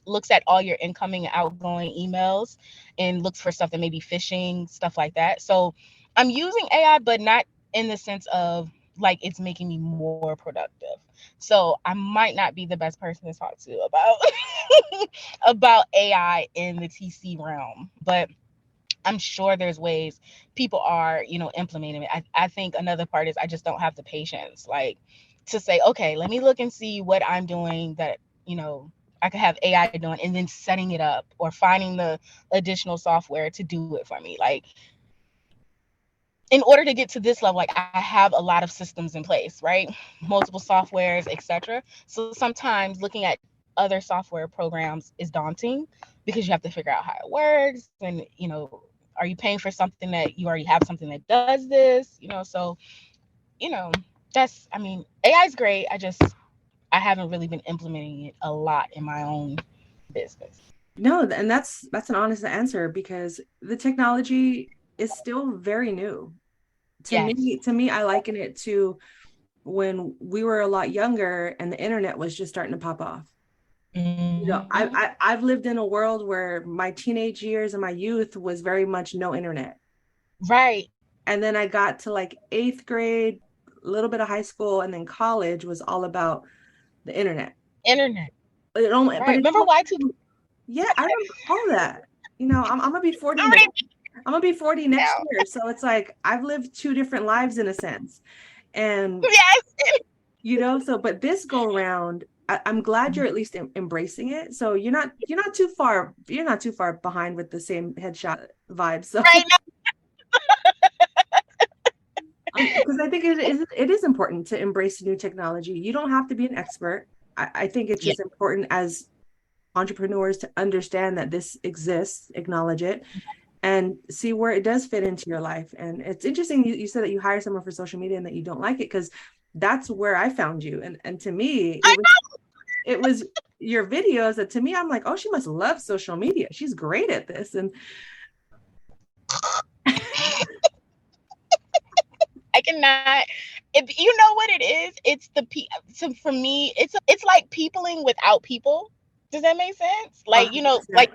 [SPEAKER 1] looks at all your incoming and outgoing emails and looks for stuff that may be phishing, stuff like that. So I'm using AI, but not in the sense of like it's making me more productive. So I might not be the best person to talk to about about AI in the TC realm, but I'm sure there's ways people are, implementing it. I think another part is I just don't have the patience, like, to say, okay, let me look and see what I'm doing that, I could have AI doing, and then setting it up or finding the additional software to do it for me. Like, in order to get to this level, like I have a lot of systems in place, right? Multiple softwares, etc. So sometimes looking at other software programs is daunting because you have to figure out how it works, and are you paying for something that you already have something that does this? So you know that's, I mean, AI is great. I haven't really been implementing it a lot in my own business.
[SPEAKER 2] No, and that's an honest answer, because the technology is still very new.
[SPEAKER 1] Yes.
[SPEAKER 2] To me, I liken it to when we were a lot younger and the internet was just starting to pop off.
[SPEAKER 1] Mm-hmm.
[SPEAKER 2] I've lived in a world where my teenage years and my youth was very much no internet.
[SPEAKER 1] Right.
[SPEAKER 2] And then I got to like eighth grade, a little bit of high school, and then college was all about the internet.
[SPEAKER 1] Internet.
[SPEAKER 2] It only, but
[SPEAKER 1] Right.
[SPEAKER 2] it
[SPEAKER 1] Remember Y2K?
[SPEAKER 2] yeah, I remember all that. I'm gonna be 40
[SPEAKER 1] I
[SPEAKER 2] now.
[SPEAKER 1] already
[SPEAKER 2] I'm gonna be 40 next
[SPEAKER 1] now.
[SPEAKER 2] year. So it's like I've lived two different lives in a sense. And
[SPEAKER 1] Yes.
[SPEAKER 2] so but this go around, I'm glad you're at least embracing it. So you're not too far behind with the same headshot vibe. So
[SPEAKER 1] Right now.
[SPEAKER 2] because I think it is important to embrace new technology. You don't have to be an expert. I think it's
[SPEAKER 1] Yeah.
[SPEAKER 2] just important as entrepreneurs to understand that this exists, acknowledge it, and see where it does fit into your life. And it's interesting you said that you hire someone for social media and that you don't like it, because that's where I found you. And to me,
[SPEAKER 1] I
[SPEAKER 2] it was your videos that, to me, I'm like, oh, she must love social media. She's great at this. And
[SPEAKER 1] I cannot. If you know what it is, it's so for me, it's like peopling without people. Does that make sense? Like,
[SPEAKER 2] 100%.
[SPEAKER 1] like,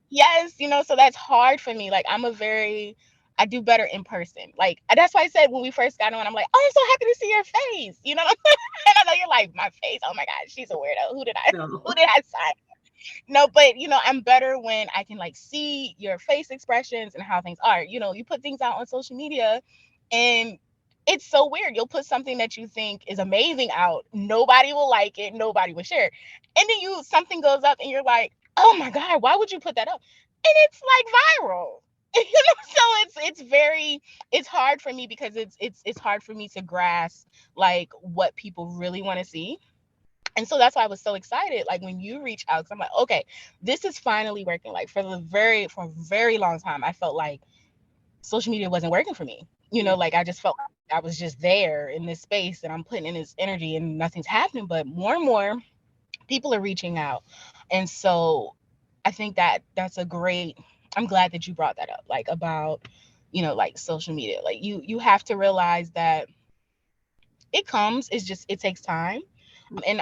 [SPEAKER 1] yes, so that's hard for me. Like, I do better in person. Like, that's why I said when we first got on, I'm like, oh, I'm so happy to see your face. And I know you're like, my face. Oh my God, she's a weirdo.
[SPEAKER 2] No.
[SPEAKER 1] Who did I sign? No, but I'm better when I can like see your face expressions and how things are. You put things out on social media, and it's so weird. You'll put something that you think is amazing out. Nobody will like it. Nobody will share it. And then something goes up and you're like, oh my God, why would you put that up? And it's like viral. So it's hard for me because it's hard for me to grasp like what people really want to see. And so that's why I was so excited, like when you reach out, because I'm like, okay, this is finally working. Like for a very long time, I felt like social media wasn't working for me.
[SPEAKER 2] Yeah.
[SPEAKER 1] Like I just felt like I was just there in this space and I'm putting in this energy and nothing's happening. But more and more people are reaching out. And so I think that's a great, I'm glad that you brought that up, like about, like social media. Like you have to realize that it takes time. And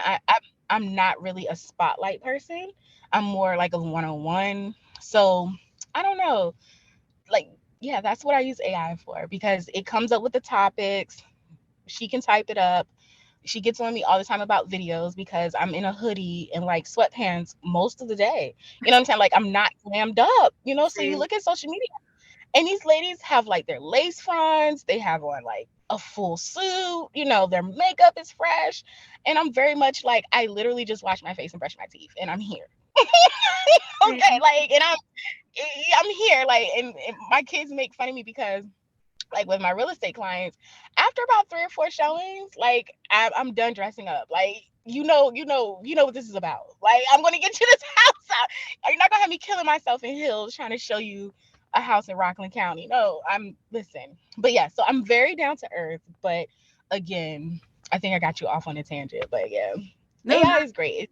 [SPEAKER 1] I'm not really a spotlight person. I'm more like a one-on-one. So I don't know. Like, yeah, that's what I use AI for, because it comes up with the topics. She can type it up. She gets on me all the time about videos because I'm in a hoodie and like sweatpants most of the day. You know what I'm saying? Like I'm not glammed up, so you
[SPEAKER 2] Same.
[SPEAKER 1] look at social media and these ladies have like their lace fronts, they have on like a full suit, their makeup is fresh. And I'm very much like, I literally just wash my face and brush my teeth and I'm here. Okay,
[SPEAKER 2] Same.
[SPEAKER 1] like, and I'm here, like, and my kids make fun of me because like with my real estate clients, after about 3 or 4 showings, like I'm done dressing up. Like you know what this is about. Like I'm gonna get you this house out. You're not gonna have me killing myself in hills trying to show you a house in Rockland County. No, I'm listen. But yeah, so I'm very down to earth. But again, I think I got you off on a tangent. But yeah,
[SPEAKER 2] No,
[SPEAKER 1] AI is great.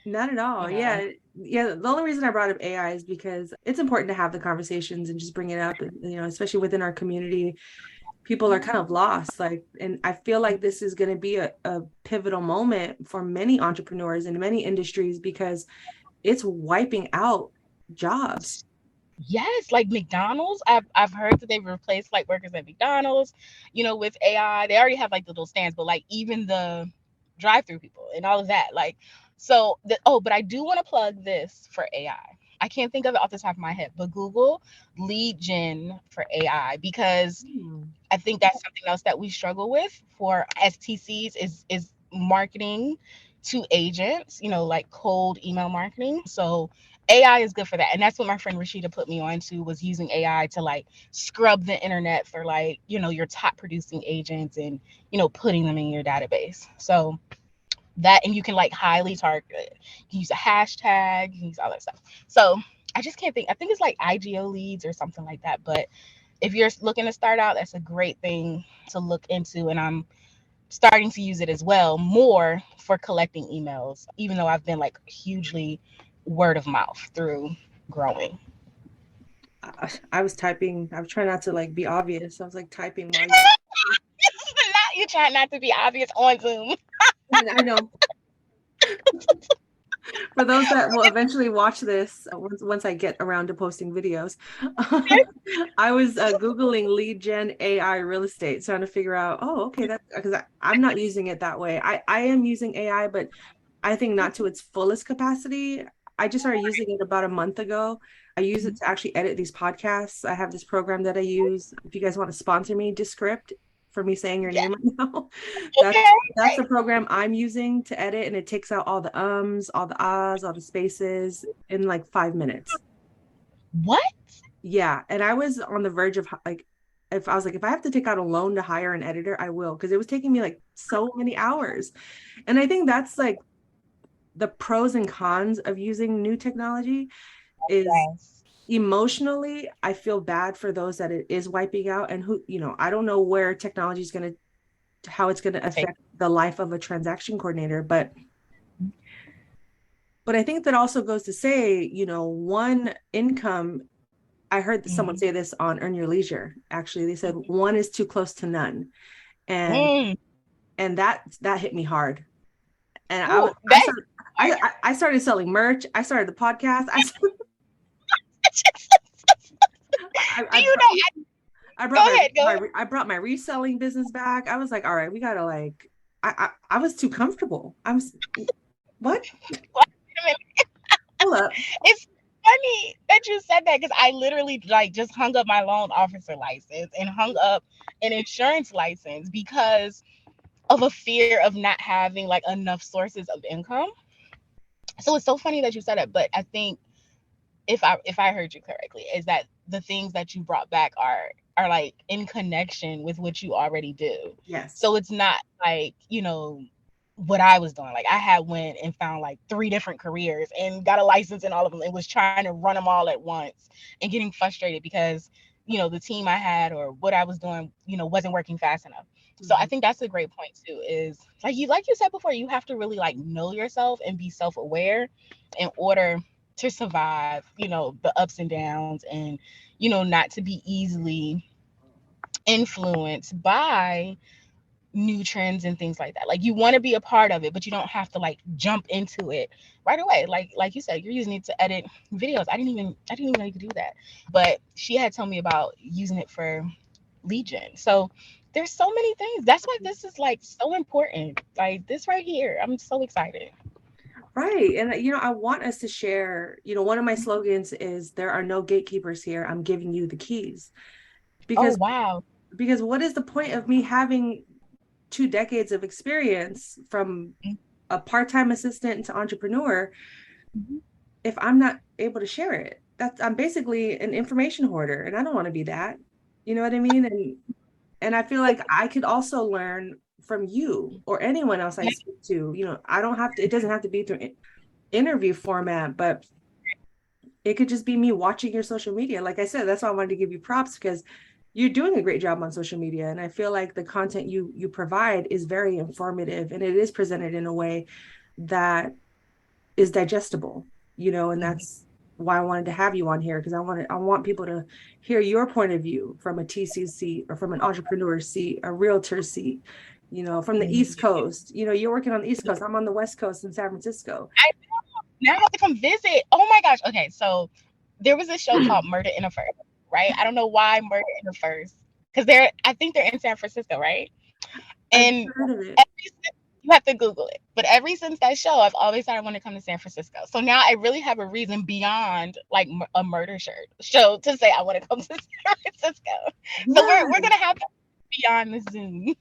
[SPEAKER 2] not at all.
[SPEAKER 1] You know,
[SPEAKER 2] Yeah. The only reason I brought up AI is because it's important to have the conversations and just bring it up. Especially within our community, people are kind of lost. Like, and I feel like this is going to be a pivotal moment for many entrepreneurs in many industries because it's wiping out jobs.
[SPEAKER 1] yes, like McDonald's. I've heard that they've replaced like workers at McDonald's, with AI. They already have like the little stands, but like even the drive-through people and all of that. Like, but I do want to plug this for AI. I can't think of it off the top of my head, but Google lead gen for AI because
[SPEAKER 2] Hmm.
[SPEAKER 1] I think that's something else that we struggle with for STCs is marketing to agents, like cold email marketing. So AI is good for that. And that's what my friend Rashida put me on to, was using AI to like scrub the internet for like, your top producing agents and, putting them in your database. So that, and you can like highly target it. You can use a hashtag, you can use all that stuff. So I just can't think. I think it's like IGO leads or something like that. But if you're looking to start out, that's a great thing to look into. And I'm starting to use it as well, more for collecting emails, even though I've been like hugely word of mouth through growing.
[SPEAKER 2] I was typing. I was trying not to like be obvious. I was like typing while
[SPEAKER 1] Not you trying not to be obvious on Zoom.
[SPEAKER 2] I know. For those that will eventually watch this, once I get around to posting videos, I was Googling lead gen AI real estate, trying to figure out, oh, okay, that's because I'm not using it that way. I am using AI, but I think not to its fullest capacity. I just started using it about a month ago. I use it to actually edit these podcasts. I have this program that I use. If you guys want to sponsor me, Descript, for me saying your
[SPEAKER 1] Yeah.
[SPEAKER 2] name right now. That's
[SPEAKER 1] Okay.
[SPEAKER 2] that's the program I'm using to edit, and it takes out all the ums, all the ahs, all the spaces in like 5 minutes.
[SPEAKER 1] What?
[SPEAKER 2] Yeah, and I was on the verge of like, if I was like, if I have to take out a loan to hire an editor, I will, because it was taking me like so many hours. And I think that's like the pros and cons of using new technology is
[SPEAKER 1] Yes.
[SPEAKER 2] emotionally, I feel bad for those that it is wiping out, and who, I don't know where technology is going to, how it's going to
[SPEAKER 1] Take.
[SPEAKER 2] affect the life of a transaction coordinator. But I think that also goes to say, one income, I heard someone
[SPEAKER 1] Mm.
[SPEAKER 2] say this on Earn Your Leisure. Actually, they said one is too close to none. And
[SPEAKER 1] Mm.
[SPEAKER 2] that hit me hard. And
[SPEAKER 1] Ooh,
[SPEAKER 2] I
[SPEAKER 1] that.
[SPEAKER 2] started I started selling merch. I started the podcast. I,
[SPEAKER 1] Do
[SPEAKER 2] I,
[SPEAKER 1] you know?
[SPEAKER 2] I
[SPEAKER 1] Go
[SPEAKER 2] brought
[SPEAKER 1] ahead. Go ahead.
[SPEAKER 2] I brought my reselling business back. I was like, all right, we gotta like, I was too comfortable. What?
[SPEAKER 1] Wait a minute.
[SPEAKER 2] Hold up.
[SPEAKER 1] It's funny that you said that because I literally like just hung up my loan officer license and hung up an insurance license because of a fear of not having like enough sources of income. So it's so funny that you said it, but I think if I heard you correctly, is that the things that you brought back are like in connection with what you already do.
[SPEAKER 2] Yes.
[SPEAKER 1] So it's not like, what I was doing. Like I had went and found like 3 different careers and got a license in all of them and was trying to run them all at once and getting frustrated because, the team I had or what I was doing, wasn't working fast enough. So I
[SPEAKER 2] Mhm.
[SPEAKER 1] think that's a great point too, is like you said before, you have to really like know yourself and be self-aware in order to survive, the ups and downs, and, not to be easily influenced by new trends and things like that. Like you want to be a part of it, but you don't have to like jump into it right away. Like you said, you're using it to edit videos. I didn't even know you could do that. But she had told me about using it for Legion. So there's so many things. That's why this is like so important. Like this right here. I'm so excited.
[SPEAKER 2] Right. And I want us to share, one of my slogans is there are no gatekeepers here. I'm giving you the keys.
[SPEAKER 1] Oh
[SPEAKER 2] Because
[SPEAKER 1] wow.
[SPEAKER 2] what is the point of me having 2 decades of experience from a part-time assistant to entrepreneur
[SPEAKER 1] Mhm.
[SPEAKER 2] if I'm not able to share it? I'm basically an information hoarder, and I don't want to be that. You know what I mean? And I feel like I could also learn from you or anyone else I speak to. I don't have to, it doesn't have to be through interview format, but it could just be me watching your social media. Like I said, that's why I wanted to give you props, because you're doing a great job on social media. And I feel like the content you provide is very informative, and it is presented in a way that is digestible, and that's why I wanted to have you on here, because I want people to hear your point of view from a TC seat, or from an entrepreneur seat, a realtor seat, from the East Coast. You're working on the East Coast. I'm on the West Coast in San Francisco.
[SPEAKER 1] I now I have to come visit. Oh my gosh. Okay, so there was a show called Murder in a First, right? I don't know why Murder in a First, because I think they're in San Francisco, right?
[SPEAKER 2] I've
[SPEAKER 1] And
[SPEAKER 2] heard of it.
[SPEAKER 1] every since, you have to Google it. But ever since that show, I've always said I want to come to San Francisco. So now I really have a reason beyond like a murder show to say I want to come to San Francisco. So we're
[SPEAKER 2] Yeah.
[SPEAKER 1] gonna have to beyond the Zoom.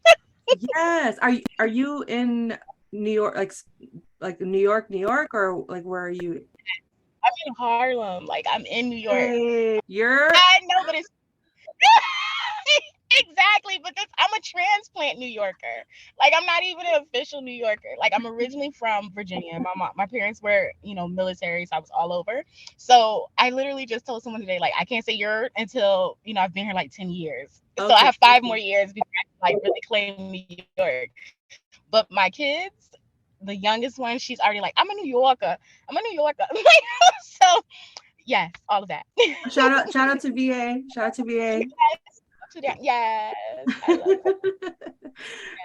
[SPEAKER 2] Yes. Are you in New York, like New York, or like where are you?
[SPEAKER 1] I'm in Harlem. Like I'm in New York.
[SPEAKER 2] Hey, you're
[SPEAKER 1] I know, but it's exactly, but I'm a transplant New Yorker. Like I'm not even an official New Yorker. Like I'm originally from Virginia. My parents were, military, so I was all over. So I literally just told someone today, like I can't say you're until, I've been here like 10 years. So I
[SPEAKER 2] okay.
[SPEAKER 1] have 5 more years before I can like really claim New York. But my kids, the youngest one, she's already like, I'm a New Yorker. I'm a New Yorker. So yes, all of that.
[SPEAKER 2] Shout out to VA. Shout out to VA.
[SPEAKER 1] Yes, yes, I love it.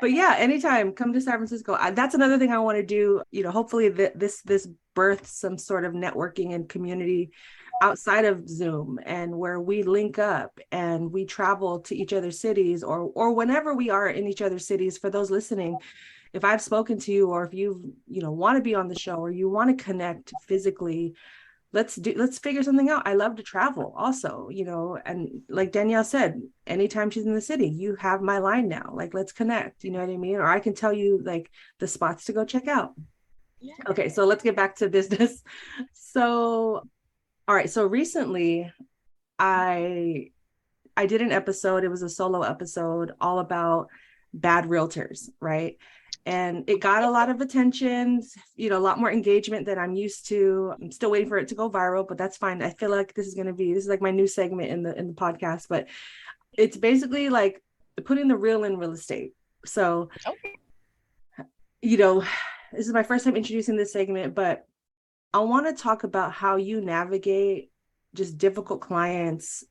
[SPEAKER 2] But yeah, anytime, come to San Francisco. That's another thing I want to do. Hopefully this births some sort of networking and community outside of Zoom, and where we link up and we travel to each other's cities, or whenever we are in each other's cities. For those listening, if I've spoken to you, or if you want to be on the show, or you want to connect physically, let's figure something out. I love to travel also, and like Danielle said, anytime she's in the city, you have my line now. Like, let's connect, you know what I mean? Or I can tell you like the spots to go check out.
[SPEAKER 1] Yeah.
[SPEAKER 2] Okay, so let's get back to business. So, all right, so recently I I did an episode. It was a solo episode all about bad realtors, right? And it got a lot of attention, a lot more engagement than I'm used to. I'm still waiting for it to go viral, but that's fine. I feel like this is like my new segment in the podcast, but it's basically like putting the real in real estate. So,
[SPEAKER 1] Okay.
[SPEAKER 2] you know, this is my first time introducing this segment, but I want to talk about how you navigate just difficult clients,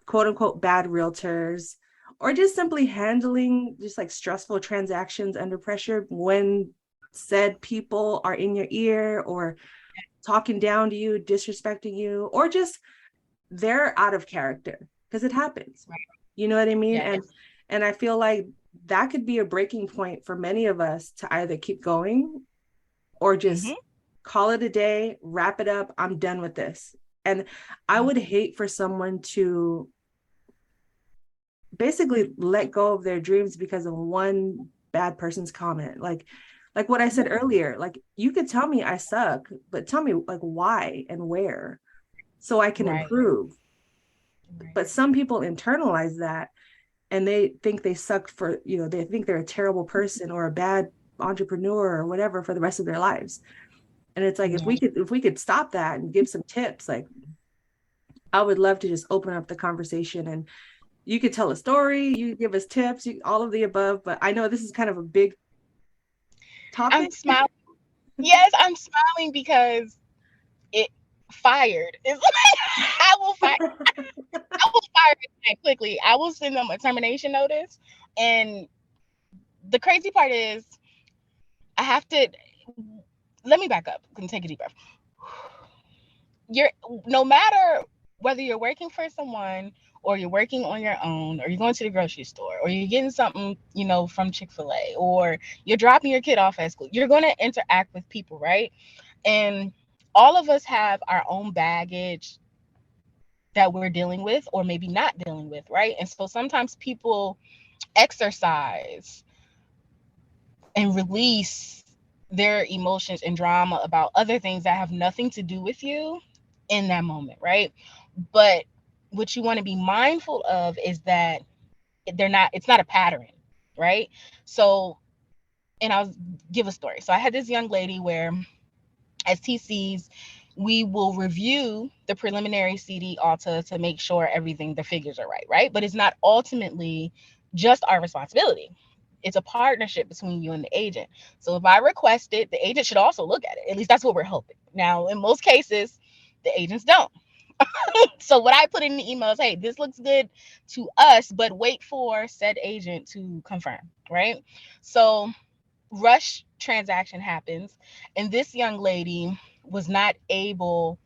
[SPEAKER 2] quote unquote bad realtors, or just simply handling just like stressful transactions under pressure when said people are in your ear, or talking down to you, disrespecting you, or just they're out of character, because it happens.
[SPEAKER 1] Right.
[SPEAKER 2] You know what I mean?
[SPEAKER 1] Yes.
[SPEAKER 2] And I feel like that could be a breaking point for many of us to either keep going or just
[SPEAKER 1] Mm-hmm.
[SPEAKER 2] call it a day, wrap it up, I'm done with this. And I would hate for someone to basically let go of their dreams because of one bad person's comment. Like what I said earlier, like you could tell me I suck, but tell me like why and where, so I can
[SPEAKER 1] Right.
[SPEAKER 2] improve.
[SPEAKER 1] Right.
[SPEAKER 2] But some people internalize that, and they think they suck for, they think they're a terrible person or a bad entrepreneur or whatever for the rest of their lives. And it's like, if
[SPEAKER 1] Yeah.
[SPEAKER 2] we could stop that and give some tips, like I would love to just open up the conversation, and you could tell a story, you give us tips, all of the above. But I know this is kind of a big
[SPEAKER 1] I'm
[SPEAKER 2] topic.
[SPEAKER 1] smiling. Yes, I'm smiling because it fired. It's like I will fire. I will fire it quickly. I will send them a termination notice. And the crazy part is, I have to. Let me back up and take a deep breath. You're no matter whether you're working for someone, or you're working on your own, or you're going to the grocery store, or you're getting something, from Chick-fil-A, or you're dropping your kid off at school, you're going to interact with people, right? And all of us have our own baggage that we're dealing with, or maybe not dealing with, right? And so sometimes people exercise and release their emotions and drama about other things that have nothing to do with you in that moment, right? But what you want to be mindful of is that it's not a pattern, right? So, and I'll give a story. So I had this young lady where, as TCs, we will review the preliminary CD alta to make sure everything, the figures are right, right? But it's not ultimately just our responsibility. It's a partnership between you and the agent. So if I request it, the agent should also look at it. At least that's what we're hoping. Now, in most cases, the agents don't. So what I put in the email is, hey, this looks good to us, but wait for said agent to confirm, right? So rush transaction happens, and this young lady was not able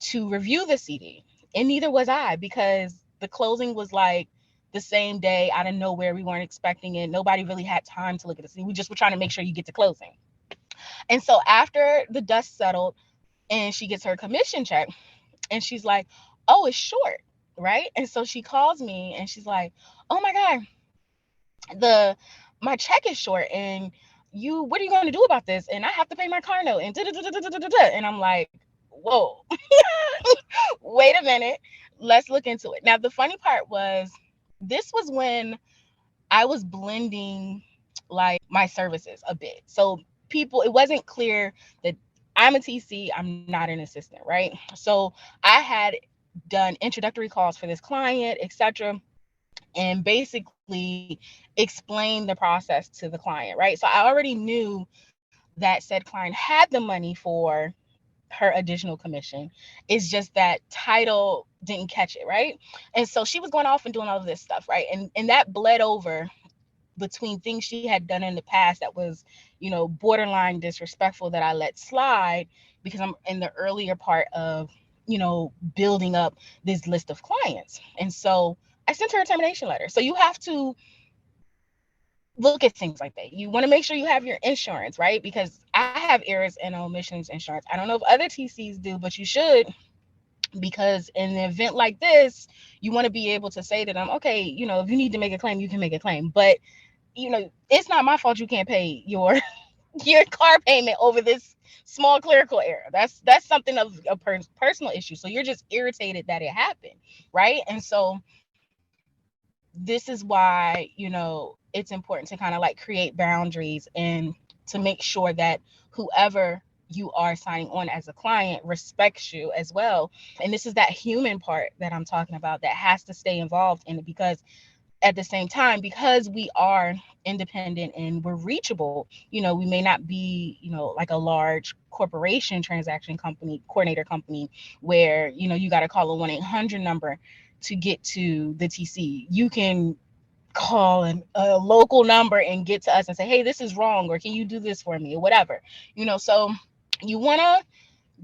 [SPEAKER 1] to review the CD, and neither was I, because the closing was like the same day out of nowhere. We weren't expecting it. Nobody really had time to look at the CD. We just were trying to make sure you get to closing. And so after the dust settled and she gets her commission check, and she's like, oh, it's short, right? And so she calls me and she's like, oh my God, the my check is short, and you what are you going to do about this, and I have to pay my car note, and and I'm like, whoa. Wait a minute, let's look into it. Now the funny part was, this was when I was blending like my services a bit, so people, it wasn't clear that I'm a TC, I'm not an assistant, right? So I had done introductory calls for this client, etc., and basically explain the process to the client, right? So I already knew that said client had the money for her additional commission. It's just that title didn't catch it, right? And so she was going off and doing all of this stuff, right? And that bled over between things she had done in the past that was, borderline disrespectful, that I let slide because I'm in the earlier part of, building up this list of clients. And so I sent her a termination letter. So you have to look at things like that. You want to make sure you have your insurance, right? Because I have errors and omissions insurance. I don't know if other TCs do, but you should, because in an event like this, you want to be able to say to them, okay, if you need to make a claim, you can make a claim. But it's not my fault you can't pay your your car payment over this small clerical error. That's something of a personal issue. So you're just irritated that it happened, right? And so this is why, it's important to kind of like create boundaries and to make sure that whoever you are signing on as a client respects you as well. And this is that human part that I'm talking about that has to stay involved in it, because at the same time, because we are independent and we're reachable, we may not be, like a large corporation transaction company, coordinator company, where, you got to call a 1-800 number to get to the TC. You can call a local number and get to us and say, hey, this is wrong, or can you do this for me, or whatever. So you want to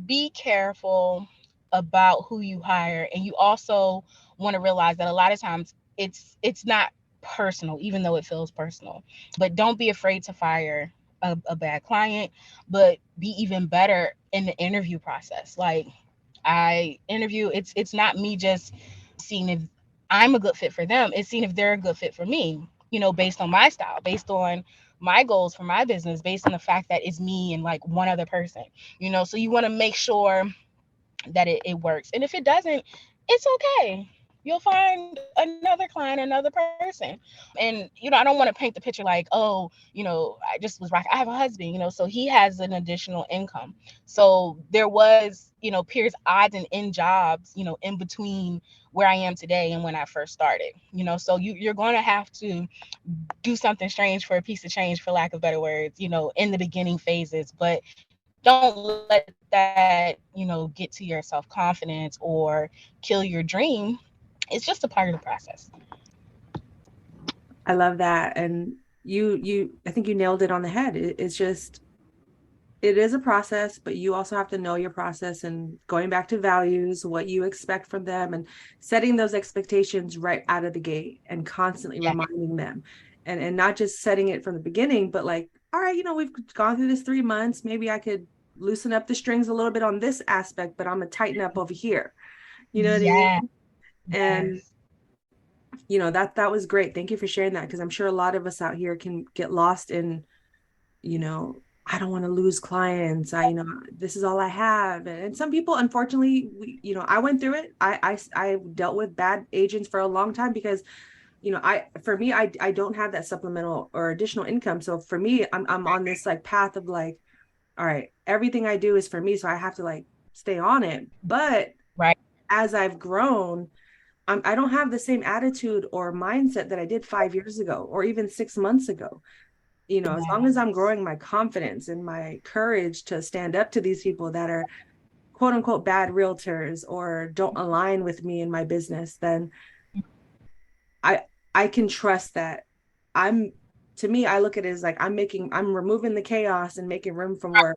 [SPEAKER 1] be careful about who you hire, and you also want to realize that a lot of times it's not personal, even though it feels personal. But don't be afraid to fire a bad client, but be even better in the interview process. Like, I interview, it's not me just seeing if I'm a good fit for them, it's seeing if they're a good fit for me, based on my style, based on my goals for my business, based on the fact that it's me and like one other person, so you want to make sure that it works. And if it doesn't, it's okay. You'll find another client, another person. And, I don't want to paint the picture like, oh, I just was rock. I have a husband, so he has an additional income. So there was, periods, odds and end jobs, in between where I am today and when I first started, so you're going to have to do something strange for a piece of change, for lack of better words, in the beginning phases. But don't let that, get to your self-confidence or kill your dream. It's just a part of the process.
[SPEAKER 2] I love that. And I think you nailed it on the head. It's just, it is a process, but you also have to know your process, and going back to values, what you expect from them, and setting those expectations right out of the gate and constantly
[SPEAKER 1] Yeah.
[SPEAKER 2] reminding them, and not just setting it from the beginning, but like, all right, we've gone through this 3 months. Maybe I could loosen up the strings a little bit on this aspect, but I'm gonna tighten up over here. You know what I mean?
[SPEAKER 1] Yeah.
[SPEAKER 2] And
[SPEAKER 1] Yes.
[SPEAKER 2] that was great. Thank you for sharing that, because I'm sure a lot of us out here can get lost in, you know I don't want to lose clients. This is all I have. And some people, unfortunately, I went through it. I dealt with bad agents for a long time because, for me, I don't have that supplemental or additional income. So for me, I'm on this like path of like, all right, everything I do is for me. So I have to like stay on it. But
[SPEAKER 1] Right.
[SPEAKER 2] as I've grown, I don't have the same attitude or mindset that I did 5 years ago or even 6 months ago. As long as I'm
[SPEAKER 1] Yes.
[SPEAKER 2] growing my confidence and my courage to stand up to these people that are quote unquote bad realtors or don't align with me in my business, then I I can trust that I'm to me, I look at it as like I'm removing the chaos and making room for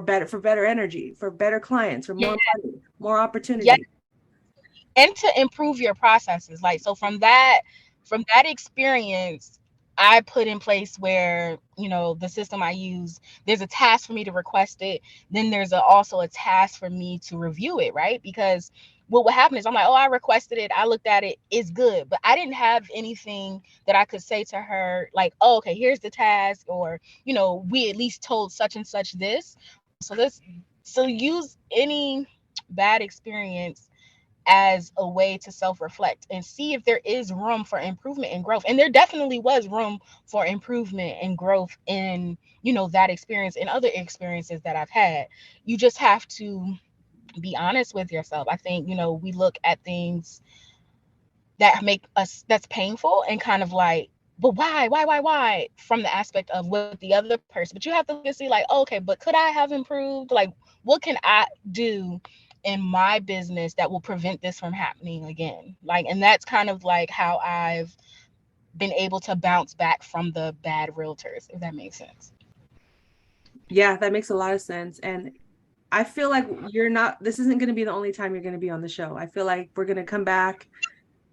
[SPEAKER 2] better energy, for better clients, for
[SPEAKER 1] Yeah.
[SPEAKER 2] more money, more
[SPEAKER 1] Yeah.
[SPEAKER 2] opportunity.
[SPEAKER 1] And to improve your processes. Like, so from that experience, I put in place where, the system I use, there's a task for me to request it. Then there's also a task for me to review it, right? Because what would happen is I'm like, oh, I requested it, I looked at it, it's good. But I didn't have anything that I could say to her, like, oh, okay, here's the task, or, we at least told such and such this. So use any bad experience as a way to self-reflect and see if there is room for improvement and growth. And there definitely was room for improvement and growth in, that experience and other experiences that I've had. You just have to be honest with yourself. I think, we look at things that make us that's painful and kind of like, but why from the aspect of what the other person, but you have to look and see like, oh, okay, but could I have improved? Like, what can I do in my business that will prevent this from happening again? Like, and that's kind of like how I've been able to bounce back from the bad realtors, if that makes sense.
[SPEAKER 2] Yeah, that makes a lot of sense. And I feel like this isn't going to be the only time you're going to be on the show. I feel like we're going to come back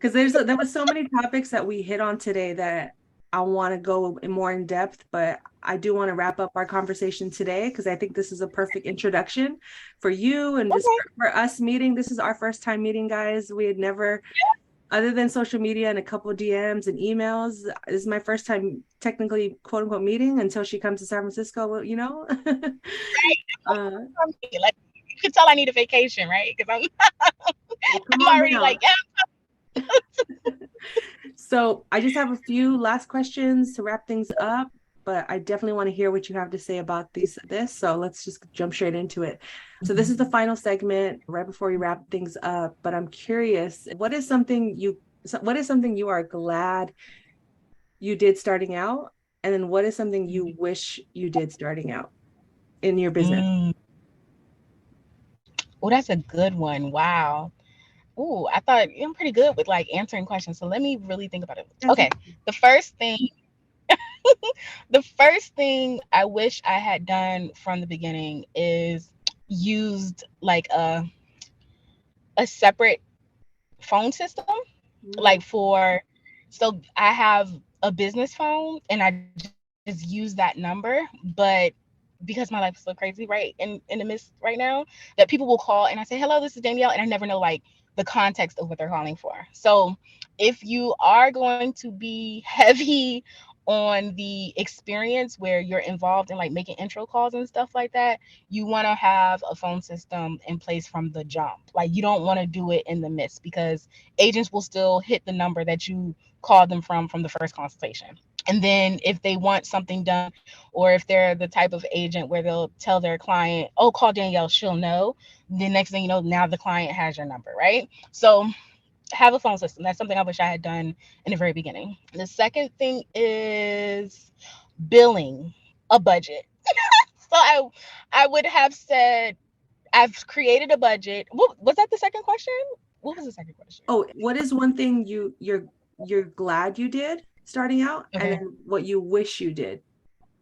[SPEAKER 2] because there was so many topics that we hit on today that I want to go more in depth, but I do want to wrap up our conversation today because I think this is a perfect introduction for you and just
[SPEAKER 1] Okay.
[SPEAKER 2] for us meeting. This is our first time meeting, guys. We had never, other than social media and a couple of DMs and emails, this is my first time technically quote unquote meeting until she comes to San Francisco, uh,
[SPEAKER 1] Like, you can tell I need a vacation, right? Because
[SPEAKER 2] well, come
[SPEAKER 1] I'm
[SPEAKER 2] on
[SPEAKER 1] already like,
[SPEAKER 2] down. So I just have a few last questions to wrap things up, but I definitely want to hear what you have to say about this. So let's just jump straight into it. So this is the final segment right before we wrap things up, but I'm curious, what is something you are glad you did starting out? And then what is something you wish you did starting out in your business?
[SPEAKER 1] mm, oh, that's a good one. Wow. Ooh, I thought I'm pretty good with like answering questions. So let me really think about it.
[SPEAKER 2] Yes.
[SPEAKER 1] Okay. The first thing, the first thing I wish I had done from the beginning is used like a separate phone system.
[SPEAKER 2] Mm,
[SPEAKER 1] Like for so I have a business phone and I just use that number, but because my life is so crazy in the midst right now, that people will call and I say, hello, this is Danielle, and I never know like the context of what they're calling for. So if you are going to be heavy on the experience where you're involved in like making intro calls and stuff like that, you want to have a phone system in place from the jump. Like, you don't want to do it in the midst because agents will still hit the number that you called them from the first consultation. And then if they want something done, or if they're the type of agent where they'll tell their client, oh, call Danielle, she'll know. The next thing you know, now the client has your number, right? So have a phone system. That's something I wish I had done in the very beginning. The second thing is billing a budget. So I would have said I've created a budget. What was that, the second question? What was the second question?
[SPEAKER 2] Oh, what is one thing you're glad you did starting out, and
[SPEAKER 1] Okay.
[SPEAKER 2] then what you wish you did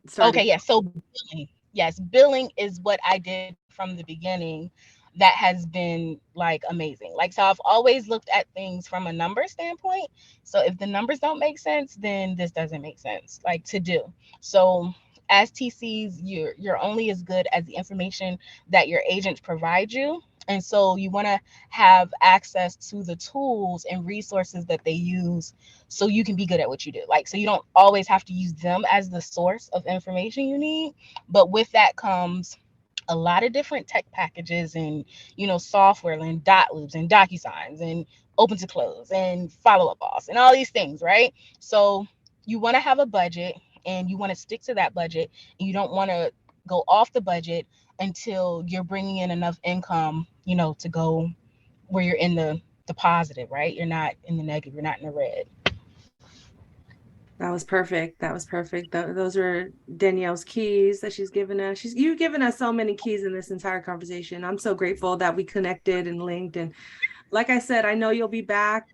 [SPEAKER 2] starting
[SPEAKER 1] Okay, yes. So billing. Yes, billing is what I did from the beginning that has been like amazing. Like, so I've always looked at things from a number standpoint. So if the numbers don't make sense, then this doesn't make sense like to do. So as TCs, you're only as good as the information that your agents provide you. And so you want to have access to the tools and resources that they use so you can be good at what you do. Like, so you don't always have to use them as the source of information you need. But with that comes a lot of different tech packages and, software and dot loops and DocuSigns and open to close and follow up boss and all these things, right? So you want to have a budget and you want to stick to that budget, and you don't want to go off the budget until you're bringing in enough income, to go where you're in the positive, right? You're not in the negative, you're not in the red.
[SPEAKER 2] That was perfect. That was perfect. Those are Danielle's keys that she's given us. You've given us so many keys in this entire conversation. I'm so grateful that we connected and linked. And like I said, I know you'll be back.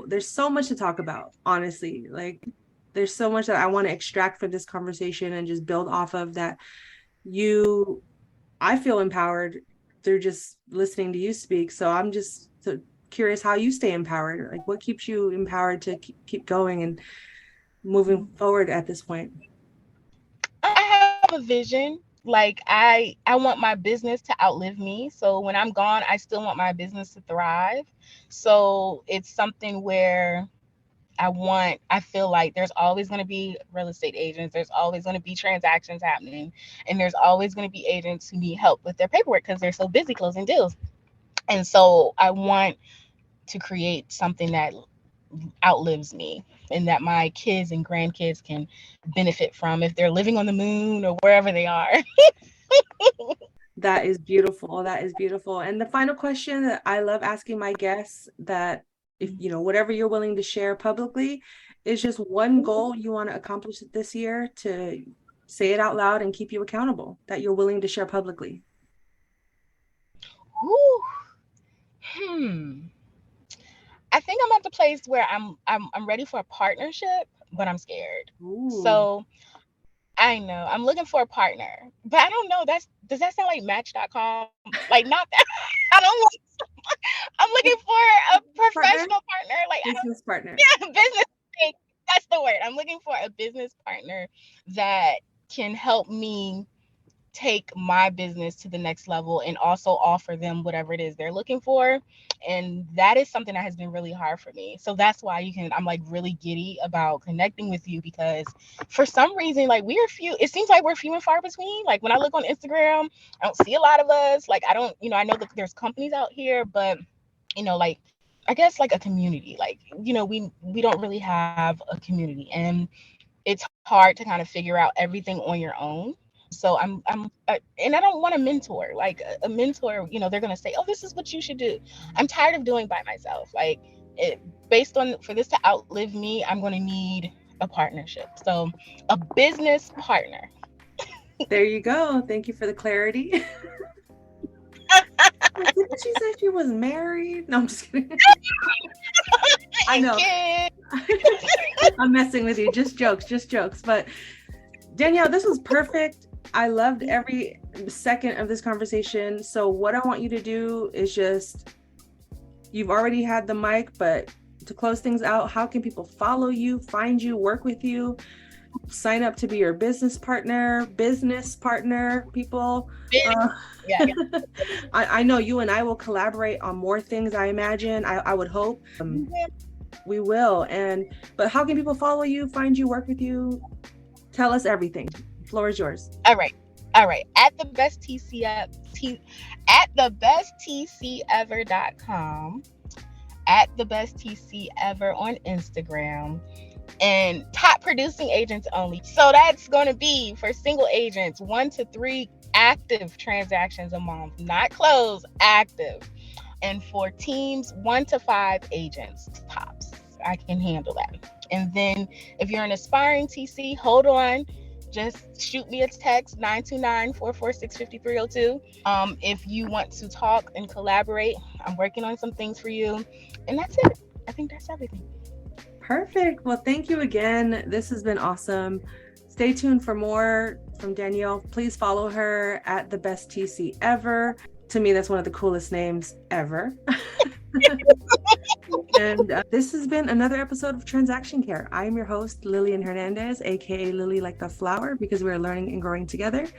[SPEAKER 2] There's so much to talk about, honestly. Like, there's so much that I want to extract from this conversation and just build off of that. I feel empowered through just listening to you speak. So I'm just so curious how you stay empowered. Like, what keeps you empowered to keep going and moving forward at this point?
[SPEAKER 1] I have a vision. Like, I want my business to outlive me. So when I'm gone, I still want my business to thrive. So it's something where I feel like there's always going to be real estate agents. There's always going to be transactions happening. And there's always going to be agents who need help with their paperwork because they're so busy closing deals. And so I want to create something that outlives me and that my kids and grandkids can benefit from if they're living on the moon or wherever they are.
[SPEAKER 2] That is beautiful. That is beautiful. And the final question that I love asking my guests, that if whatever you're willing to share publicly, is just one goal you want to accomplish this year, to say it out loud and keep you accountable, that you're willing to share publicly.
[SPEAKER 1] Ooh. I think I'm at the place where I'm ready for a partnership, but I'm scared.
[SPEAKER 2] Ooh.
[SPEAKER 1] So I know I'm looking for a partner, but I don't know. Does that sound like Match.com? Like, not that. I don't want. I'm looking for a professional partner, like
[SPEAKER 2] business partner.
[SPEAKER 1] Yeah, business. That's the word. I'm looking for a business partner that can help me take my business to the next level and also offer them whatever it is they're looking for. And that is something that has been really hard for me. So that's why I'm like really giddy about connecting with you, because for some reason, like, it seems like we're few and far between. Like, when I look on Instagram, I don't see a lot of us. Like, I know that there's companies out here, but like, I guess like a community, like, we don't really have a community, and it's hard to kind of figure out everything on your own. So and I don't want a mentor, like a mentor, they're going to say, oh, this is what you should do. I'm tired of doing by myself. Like, for this to outlive me, I'm going to need a partnership. So a business partner.
[SPEAKER 2] There you go. Thank you for the clarity. Didn't she say she was married? No, I'm just kidding. I know. I'm messing with you. Just jokes. But Danielle, this was perfect. I loved every second of this conversation. So what I want you to do is you've already had the mic, but to close things out, how can people follow you, find you, work with you, sign up to be your business partner, people?
[SPEAKER 1] Yeah.
[SPEAKER 2] I know you and I will collaborate on more things, I imagine. I would hope. We will. But how can people follow you, find you, work with you? Tell us everything. The floor is yours.
[SPEAKER 1] All right. At thebesttcever.com, at thebesttcever on Instagram, and top producing agents only. So that's going to be for single agents, 1 to 3 active transactions a month, not closed, active. And for teams, 1 to 5 agents tops. I can handle that. And then if you're an aspiring TC, hold on. Just shoot me a text, 929-446-5302. If you want to talk and collaborate, I'm working on some things for you. And that's it. I think that's everything.
[SPEAKER 2] Perfect. Well, thank you again. This has been awesome. Stay tuned for more from Danielle. Please follow her at the best TC ever. To me, that's one of the coolest names ever. And this has been another episode of Transaction Care. I am your host, Lillian Hernandez, aka Lilly like the flower, because we are learning and growing together.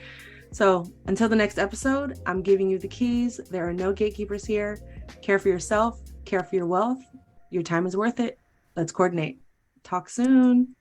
[SPEAKER 2] So until the next episode, I'm giving you the keys. There are no gatekeepers here. Care for yourself, care for your wealth. Your time is worth it. Let's coordinate. Talk soon.